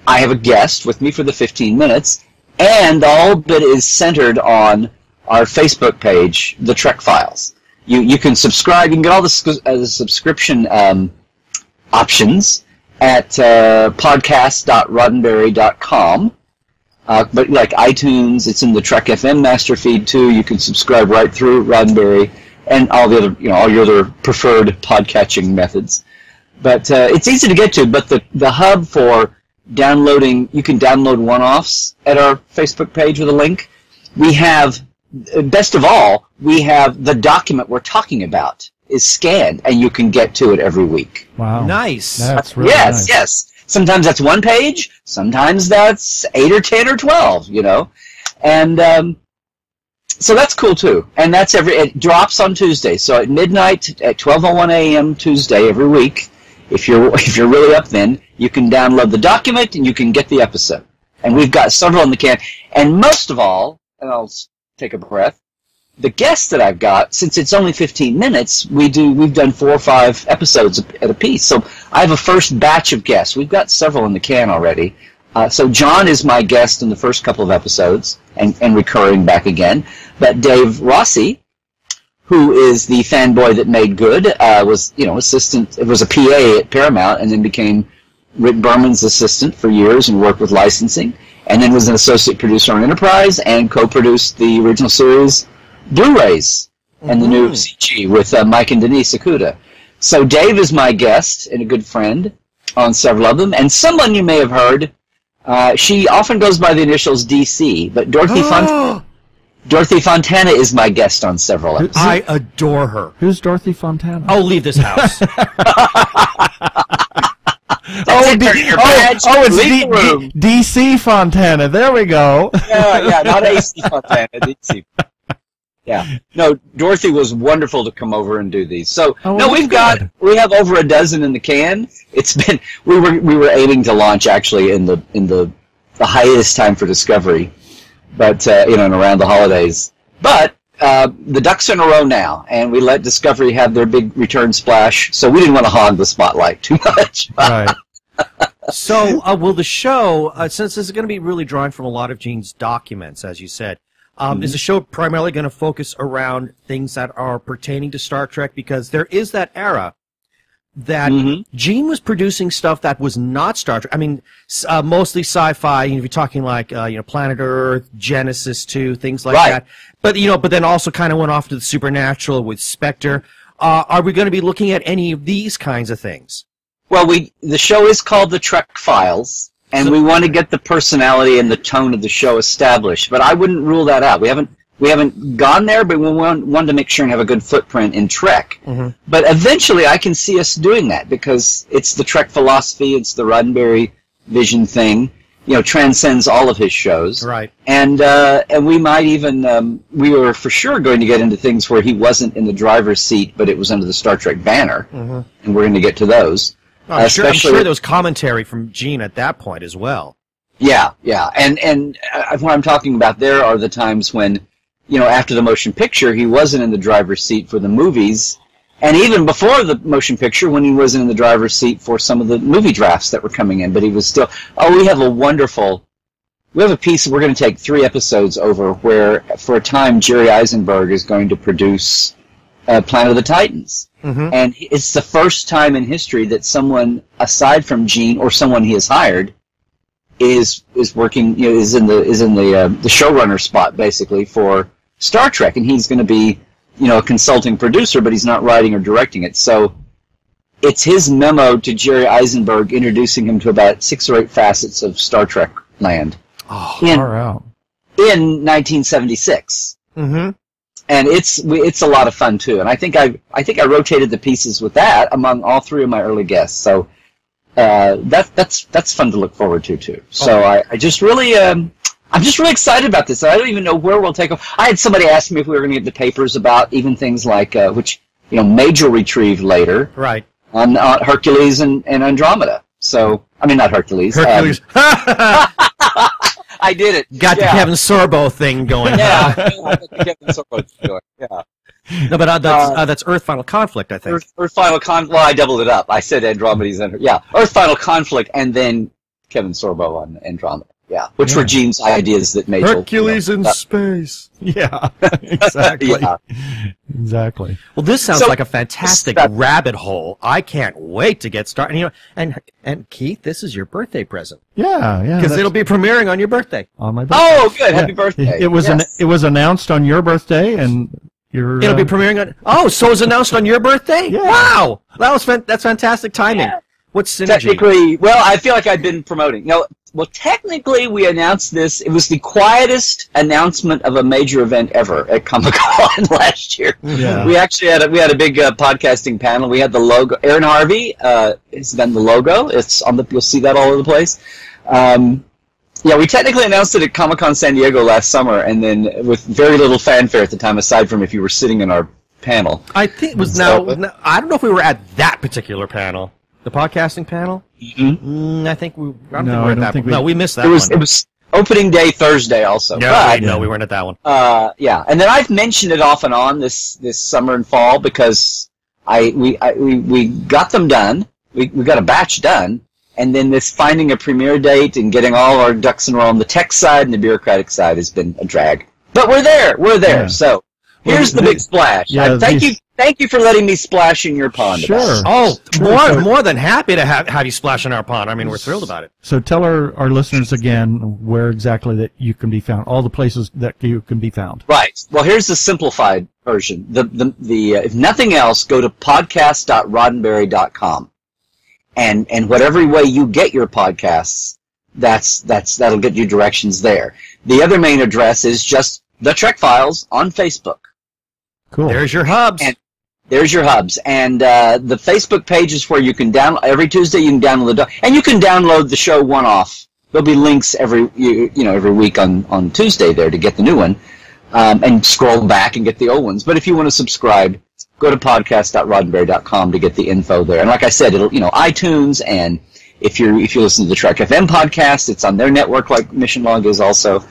I have a guest with me for the 15 minutes, and the whole bit is centered on our Facebook page, The Trek Files. You can subscribe. You can get all the subscription options at podcast.roddenberry.com. But like iTunes, it's in the Trek FM master feed too. You can subscribe right through Roddenberry and all the other, all your other preferred podcatching methods. But it's easy to get to. But the hub for downloading, you can download one-offs at our Facebook page with a link. We have, best of all, we have the document we're talking about is scanned, and you can get to it every week. Wow. Nice. That's really nice. Yes. Sometimes that's one page. Sometimes that's 8 or 10 or 12, And so that's cool, too. And it drops on Tuesday. So at midnight, at 12:01 a.m. Tuesday every week, if you're really up then, you can download the document and you can get the episode. And we've got several in the can. And most of all, and I'll take a breath, the guests that I've got, since it's only 15 minutes, we've done 4 or 5 episodes at a piece. So I have a first batch of guests. We've got several in the can already. So John is my guest in the first couple of episodes and recurring back again. But Dave Rossi, who is the fanboy that made good, was assistant. It was a PA at Paramount, and then became Rick Berman's assistant for years and worked with licensing, and then was an associate producer on Enterprise and co-produced the original series Blu-rays and the new CG with Mike and Denise Ikuda. So Dave is my guest and a good friend on several of them, and someone you may have heard. She often goes by the initials DC, but Dorothy Fontana is my guest on several episodes. I adore her. Who's Dorothy Fontana? I'll leave this house. It's DC Fontana. There we go. Yeah, not AC Fontana, DC. Yeah. No, Dorothy was wonderful to come over and do these. So we have over a dozen in the can. It's been we were aiming to launch actually in the hiatus time for Discovery, but and around the holidays. But the ducks are in a row now, and we let Discovery have their big return splash. So we didn't want to hog the spotlight too much. Right. So will the show, since this is going to be really drawing from a lot of Gene's documents, as you said. Is the show primarily going to focus around things that are pertaining to Star Trek? Because there is that era that Gene was producing stuff that was not Star Trek. I mean, mostly sci-fi. You're talking like Planet Earth, Genesis 2, things like that. But but then also kind of went off to the supernatural with Spectre. Are we going to be looking at any of these kinds of things? Well, the show is called The Trek Files. And we want to get the personality and the tone of the show established, but I wouldn't rule that out. We haven't gone there, but we wanted to make sure and have a good footprint in Trek. But eventually, I can see us doing that because it's the Trek philosophy, it's the Roddenberry vision thing. Transcends all of his shows. Right. And we might even we were for sure going to get into things where he wasn't in the driver's seat, but it was under the Star Trek banner, and we're going to get to those. I'm sure there was commentary from Gene at that point as well. Yeah. And what I'm talking about there are the times when, after the motion picture, he wasn't in the driver's seat for the movies, and even before the motion picture, when he wasn't in the driver's seat for some of the movie drafts that were coming in, but he was still... we have a piece we're going to take 3 episodes over where, for a time, Jerry Eisenberg is going to produce Planet of the Titans. And it's the first time in history that someone aside from Gene or someone he has hired is working, is in the showrunner spot basically for Star Trek, and he's going to be a consulting producer, but he's not writing or directing it. So it's his memo to Jerry Eisenberg introducing him to about 6 or 8 facets of Star Trek land. In 1976. And it's a lot of fun too, and I think I rotated the pieces with that among all 3 of my early guests. So that's fun to look forward to too. So I just really I'm just really excited about this. I don't even know where we'll take off. I had somebody ask me if we were going to get the papers about even things like which Major retrieved later, right, on Hercules and Andromeda. So I mean not Hercules. I did it. Got the Kevin Sorbo thing going. Yeah, I got the Kevin Sorbo thing going. Yeah. No, but that's Earth Final Conflict, I think. Earth Final Conflict. Well, I doubled it up. I said Andromeda's Earth Final Conflict, and then Kevin Sorbo on Andromeda. Yeah, which were Gene's ideas that made Hercules in space. Yeah, exactly. Exactly. Well, this sounds like a fantastic rabbit hole. I can't wait to get started. And Keith, this is your birthday present. Yeah. Because it'll be premiering on your birthday. On my birthday. Oh, good! Happy birthday! It was announced on your birthday, and it'll be premiering on. Oh, so it was announced on your birthday? Yeah. Wow, that's fantastic timing. Yeah. What's synergy? Technically, I feel like I've been promoting. Well, technically, we announced this. It was the quietest announcement of a major event ever at Comic-Con last year. Yeah. We actually had a big podcasting panel. We had the logo. Aaron Harvey has done the logo. It's on you'll see that all over the place. We technically announced it at Comic-Con San Diego last summer, and then with very little fanfare at the time, aside from if you were sitting in our panel. I think it was I don't know if we were at that particular panel. The podcasting panel? I think we were at that one. No, we missed that one. It was opening day Thursday also. No, we weren't at that one. And then I've mentioned it off and on this summer and fall because we got them done. We got a batch done, and then this finding a premiere date and getting all our ducks in a row on the tech side and the bureaucratic side has been a drag. But we're there. Yeah. So Here's the big splash. Yeah, Thank you for letting me splash in your pond. Sure. Oh, more than happy to have you splash in our pond. I mean, we're thrilled about it. So tell our listeners again where exactly that you can be found, all the places that you can be found. Right. Well, here's the simplified version. If nothing else, go to podcast.roddenberry.com. And whatever way you get your podcasts, that'll get you directions there. The other main address is just The Trek Files on Facebook. Cool. There's your hubs. And the Facebook page is where you can download every Tuesday. You can download and you can download the show one-off. There'll be links every week on Tuesday there to get the new one, and scroll back and get the old ones. But if you want to subscribe, go to podcast.roddenberry.com to get the info there. And like I said, it'll iTunes, and if you listen to the Trek FM podcast, it's on their network like Mission Log is also.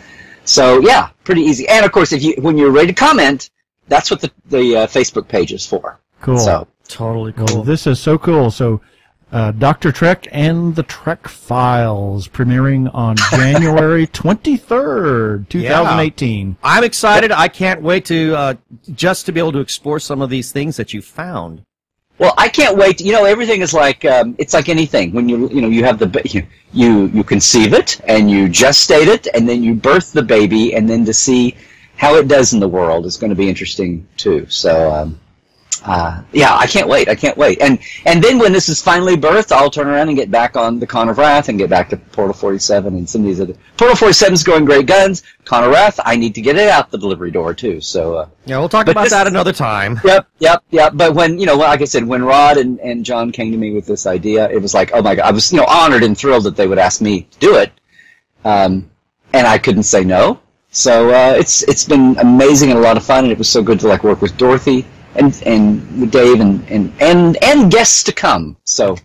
So yeah, pretty easy. And of course, when you're ready to comment, that's what the Facebook page is for. Cool. So totally cool. Well, this is so cool. So, Dr. Trek and the Trek Files premiering on January 23rd, 2018. Yeah. I'm excited. I can't wait to just to be able to explore some of these things that you found. Well, I can't wait. Everything is like it's like anything. When you have you conceive it and you gestate it and then you birth the baby, and then to see how it does in the world is going to be interesting too. So, yeah, I can't wait. And then when this is finally birthed, I'll turn around and get back on the Con of Wrath and get back to Portal 47 and some of these other. Portal 47's going great guns. Con of Wrath, I need to get it out the delivery door too. So, yeah, we'll talk about that another time. Yep. But when like I said, when Rod and John came to me with this idea, it was like, oh my God, I was honored and thrilled that they would ask me to do it, and I couldn't say no. So it's been amazing and a lot of fun, and it was so good to work with Dorothy and with Dave and guests to come. So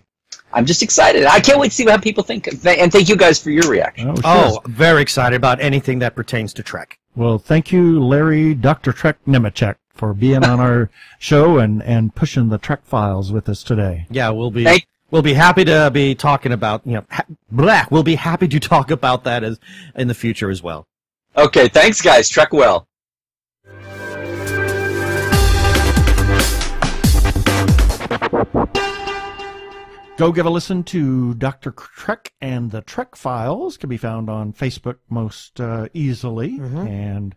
I'm just excited. I can't wait to see how people think. And thank you guys for your reaction. Oh, very excited about anything that pertains to Trek. Well, thank you, Larry, Dr. Trek Nemechek, for being on our show and pushing the Trek Files with us today. Yeah, we'll be happy to be talking about we'll be happy to talk about that in the future as well. Okay, thanks, guys. Trek well. Go give a listen to Dr. Trek and the Trek Files. Can be found on Facebook most easily. Mm-hmm. And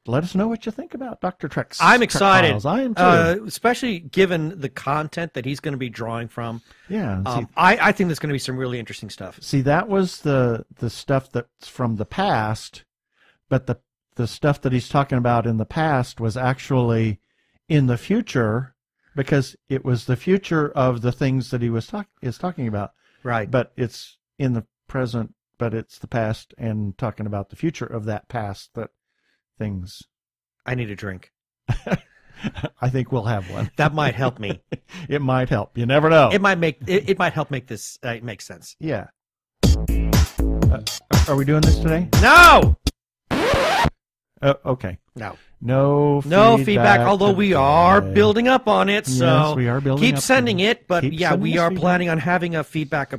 let us know what you think about Dr. Trek's I'm excited. Trek Files. I am too. Especially given the content that he's going to be drawing from. Yeah. I think there's going to be some really interesting stuff. See, that was the stuff that's from the past, but the stuff that he's talking about in the past was actually in the future, because it was the future of the things that he is talking about. Right. But it's in the present, but it's the past and talking about the future of that past things. I need a drink. I think we'll have one. That might help me. It might help. You never know. It might help make this make sense. Yeah. Are we doing this today? No. Okay. No feedback. Although we are building up on it, so yes, we are building keep up sending it. But yeah, we are feedback. planning on having a feedback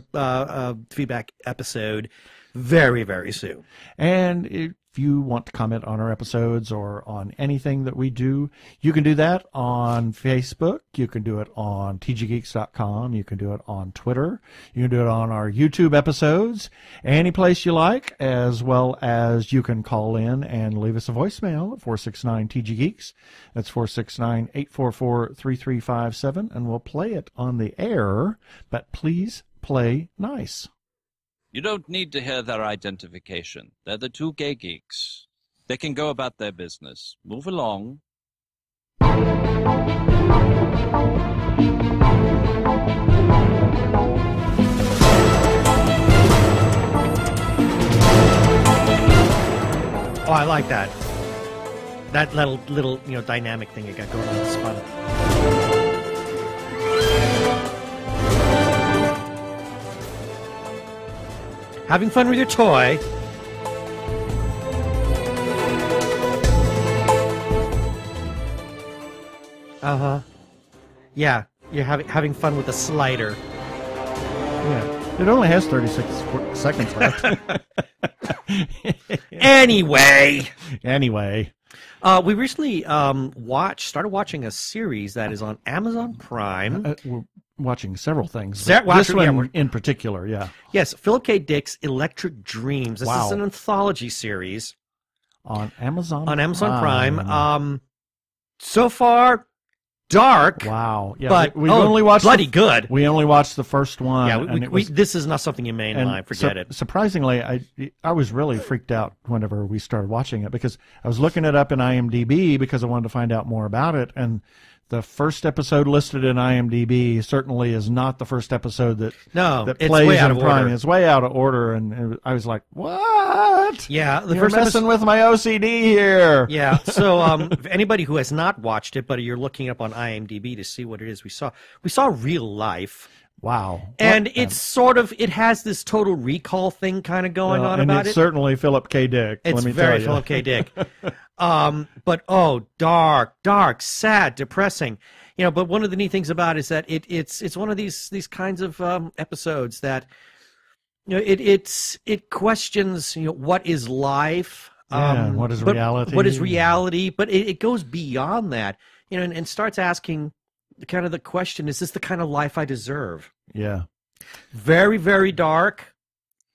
episode very, very soon. And if you want to comment on our episodes or on anything that we do, you can do that on Facebook. You can do it on tggeeks.com. You can do it on Twitter. You can do it on our YouTube episodes, any place you like, as well as you can call in and leave us a voicemail at 469-TGGeeks. That's 469-844-3357, and we'll play it on the air, but please play nice. You don't need to hear their identification. They're the two gay geeks. They can go about their business. Move along. Oh, I like that. That little dynamic thing you got going on is fun. Having fun with your toy. Uh-huh. Yeah, you're having fun with the slider. Yeah. It only has 36 seconds left. Anyway. We recently started watching a series that is on Amazon Prime. We're watching several things. This one in particular, yeah. Yes, Philip K. Dick's Electric Dreams. This is an anthology series. On Amazon Prime. So far, dark. Wow. Yeah, but we've only watched bloody good. We only watched the first one. Yeah, this is not something you mainline. Forget it. Surprisingly, I was really freaked out whenever we started watching it because I was looking it up in IMDb because I wanted to find out more about it, and the first episode listed in IMDb certainly is not the first episode that plays in Prime. It's way out of order, and I was like, "What? Yeah, you're messing with my OCD here." Yeah. So, if anybody who has not watched it, but you're looking up on IMDb to see what it is we saw Real Life. Wow. And it has this Total Recall thing kind of going on about it. And it's certainly Philip K. Dick. It's very Philip K. Dick. But dark, sad, depressing. But one of the neat things about it is that it's one of these kinds of episodes that it questions what is life, what is reality? What is reality? But it goes beyond that, and starts asking kind of the question: is this the kind of life I deserve? Yeah. Very, very dark.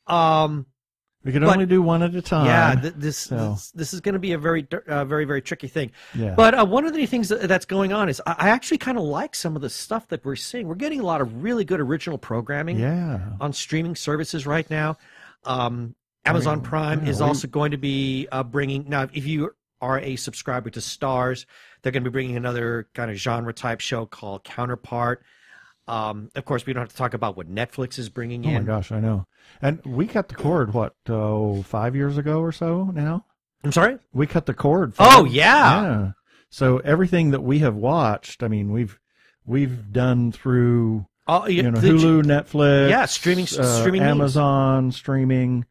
We can only do one at a time. Yeah, this is going to be a very, very tricky thing. Yeah. But one of the things that's going on is I actually kind of like some of the stuff that we're seeing. We're getting a lot of really good original programming on streaming services right now. Amazon Prime is also going to be bringing, now if you are a subscriber to Starz, they're going to be bringing another kind of genre type show called Counterpart. Of course, we don't have to talk about what Netflix is bringing in. Oh my gosh, I know. And we cut the cord, 5 years ago or so now? I'm sorry? We cut the cord. Yeah. So everything that we have watched, I mean, we've done through Hulu, Netflix, streaming, Amazon streaming.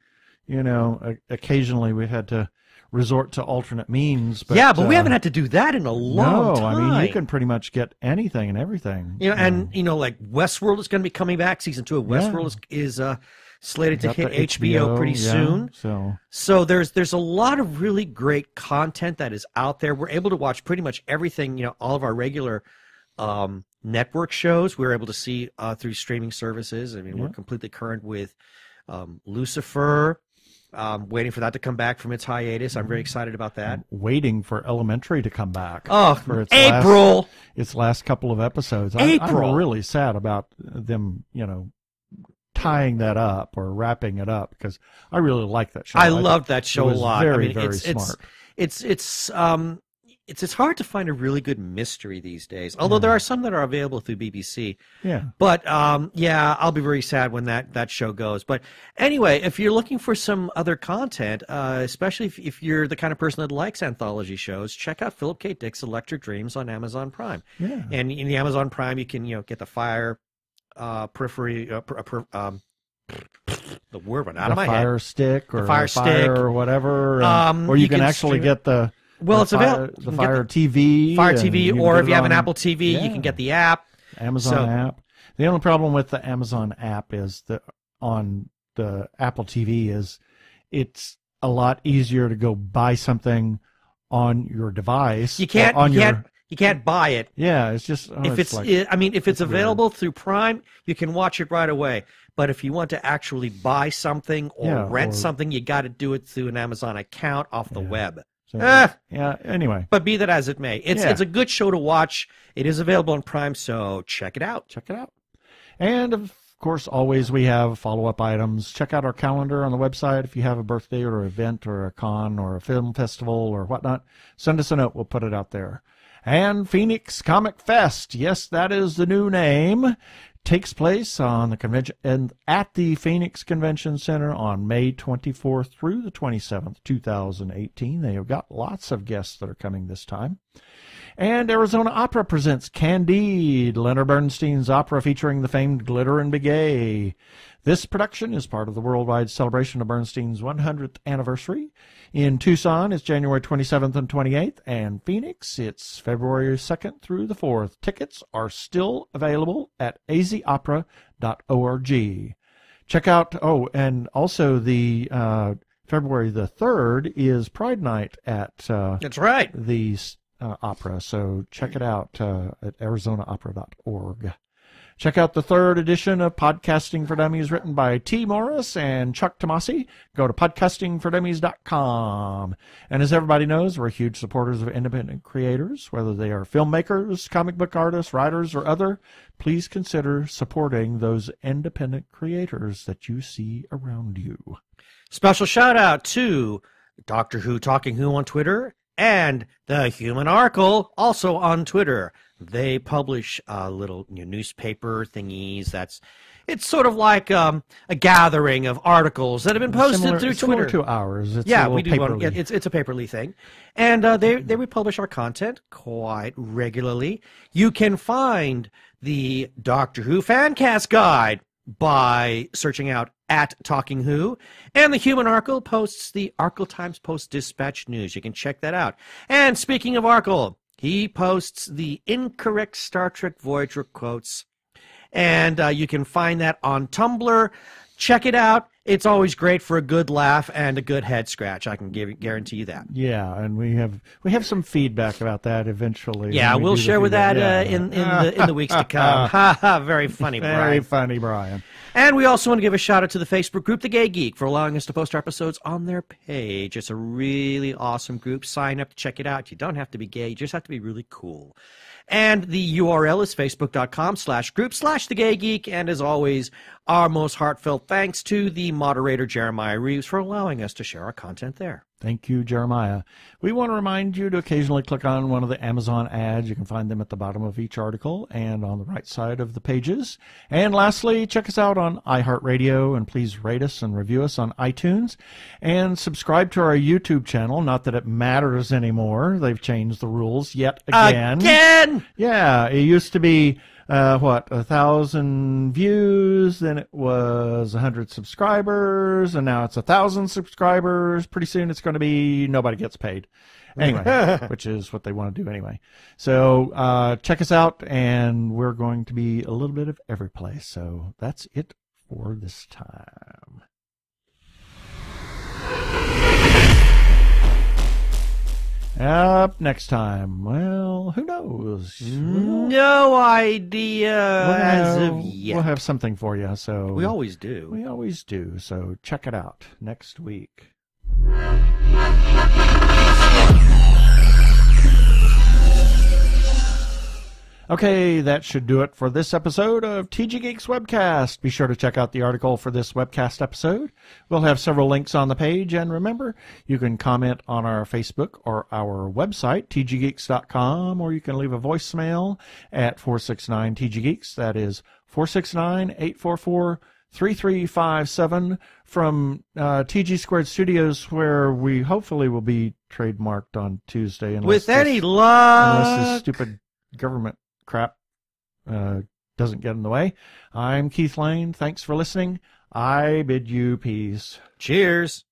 Occasionally we had to resort to alternate means. But, but we haven't had to do that in a long time. I mean, you can pretty much get anything and everything. Like Westworld is going to be coming back. Season 2 of Westworld is slated to hit HBO pretty soon. So there's a lot of really great content that is out there. We're able to watch pretty much everything, all of our regular network shows we're able to see through streaming services. I mean, we're completely current with Lucifer. Waiting for that to come back from its hiatus. I'm very excited about that. I'm waiting for Elementary to come back. Oh, for its last couple of episodes. I'm really sad about them, tying that up or wrapping it up because I really like that show. I loved that show a lot. Very, very smart. It's hard to find a really good mystery these days, although there are some that are available through BBC. Yeah. But, I'll be very sad when that show goes. But anyway, if you're looking for some other content, especially if you're the kind of person that likes anthology shows, check out Philip K. Dick's Electric Dreams on Amazon Prime. Yeah. And in the Amazon Prime, you can, get the Fire periphery, the word went out of my head. Fire Stick or the Fire Stick or whatever. Or you can actually get the... Well, it's available. The Fire TV. Fire TV, or if you have an Apple TV, you can get the app. Amazon app. The only problem with the Amazon app is that on the Apple TV is it's a lot easier to go buy something on your device. You can't buy it. Yeah, it's just if it's available through Prime, you can watch it right away. But if you want to actually buy something or rent something, you got to do it through an Amazon account off the web. Anyway. But be that as it may, it's a good show to watch. It is available on Prime, so check it out. And, of course, always we have follow-up items. Check out our calendar on the website. If you have a birthday or an event or a con or a film festival or whatnot, send us a note. We'll put it out there. And Phoenix Comic Fest. Yes, that is the new name. Takes place on the convention and at the Phoenix Convention Center on May 24th through the 27th, 2018. They have got lots of guests that are coming this time. And Arizona Opera presents Candide, Leonard Bernstein's opera featuring the famed Glitter and Begay. This production is part of the worldwide celebration of Bernstein's 100th anniversary. In Tucson, it's January 27th and 28th, and Phoenix, it's February 2nd through the 4th. Tickets are still available at azopera.org. Check out, and also the February the 3rd is Pride Night at That's right. the opera. So check it out at arizonaopera.org. Check out the 3rd edition of Podcasting for Dummies, written by T. Morris and Chuck Tomasi. Go to podcastingfordummies.com. And as everybody knows, we're huge supporters of independent creators, whether they are filmmakers, comic book artists, writers, or other. Please consider supporting those independent creators that you see around you. Special shout out to Doctor Who Talking Who on Twitter and the Human Oracle, also on Twitter. They publish little newspaper thingies. It's sort of like a gathering of articles that have been posted through Twitter. Similar to ours. It's we do one. It's a paperly thing, and they republish our content quite regularly. You can find the Doctor Who Fancast Guide by searching out at Talking Who, and the Human Oracle posts the Arkle Times Post Dispatch News. You can check that out. And speaking of Arkle, he posts the incorrect Star Trek Voyager quotes, and you can find that on Tumblr. Check it out. It's always great for a good laugh and a good head scratch. I can guarantee you that. Yeah, and we have some feedback about that eventually. Yeah, we'll share with that in the weeks to come. Ha ha! Very funny, Brian. Very funny, Brian. And we also want to give a shout out to the Facebook group, The Gay Geek, for allowing us to post our episodes on their page. It's a really awesome group. Sign up to check it out. You don't have to be gay. You just have to be really cool. And the URL is facebook.com/group/thegaygeek. And as always, our most heartfelt thanks to the moderator, Jeremiah Reeves, for allowing us to share our content there. Thank you, Jeremiah. We want to remind you to occasionally click on one of the Amazon ads. You can find them at the bottom of each article and on the right side of the pages. And lastly, check us out on iHeartRadio, and please rate us and review us on iTunes. And subscribe to our YouTube channel. Not that it matters anymore. They've changed the rules yet again. Again! Yeah, it used to be 1,000 views, then it was 100 subscribers, and now it's 1,000 subscribers. Pretty soon it's going to be nobody gets paid. Anyway, which is what they want to do anyway. So check us out, and we're going to be a little bit of every place. So that's it for this time. Up next time, well, who knows? No idea as of yet. We'll have something for you. So we always do. We always do. So check it out next week. Okay, that should do it for this episode of TG Geeks Webcast. Be sure to check out the article for this webcast episode. We'll have several links on the page, and remember, you can comment on our Facebook or our website, tggeeks.com, or you can leave a voicemail at 469-TG-Geeks. That is 469-844-3357 from TG Squared Studios, where we hopefully will be trademarked on Tuesday. With any luck. Unless this stupid government crap doesn't get in the way. I'm Keith Lane. Thanks for listening. I bid you peace. Cheers.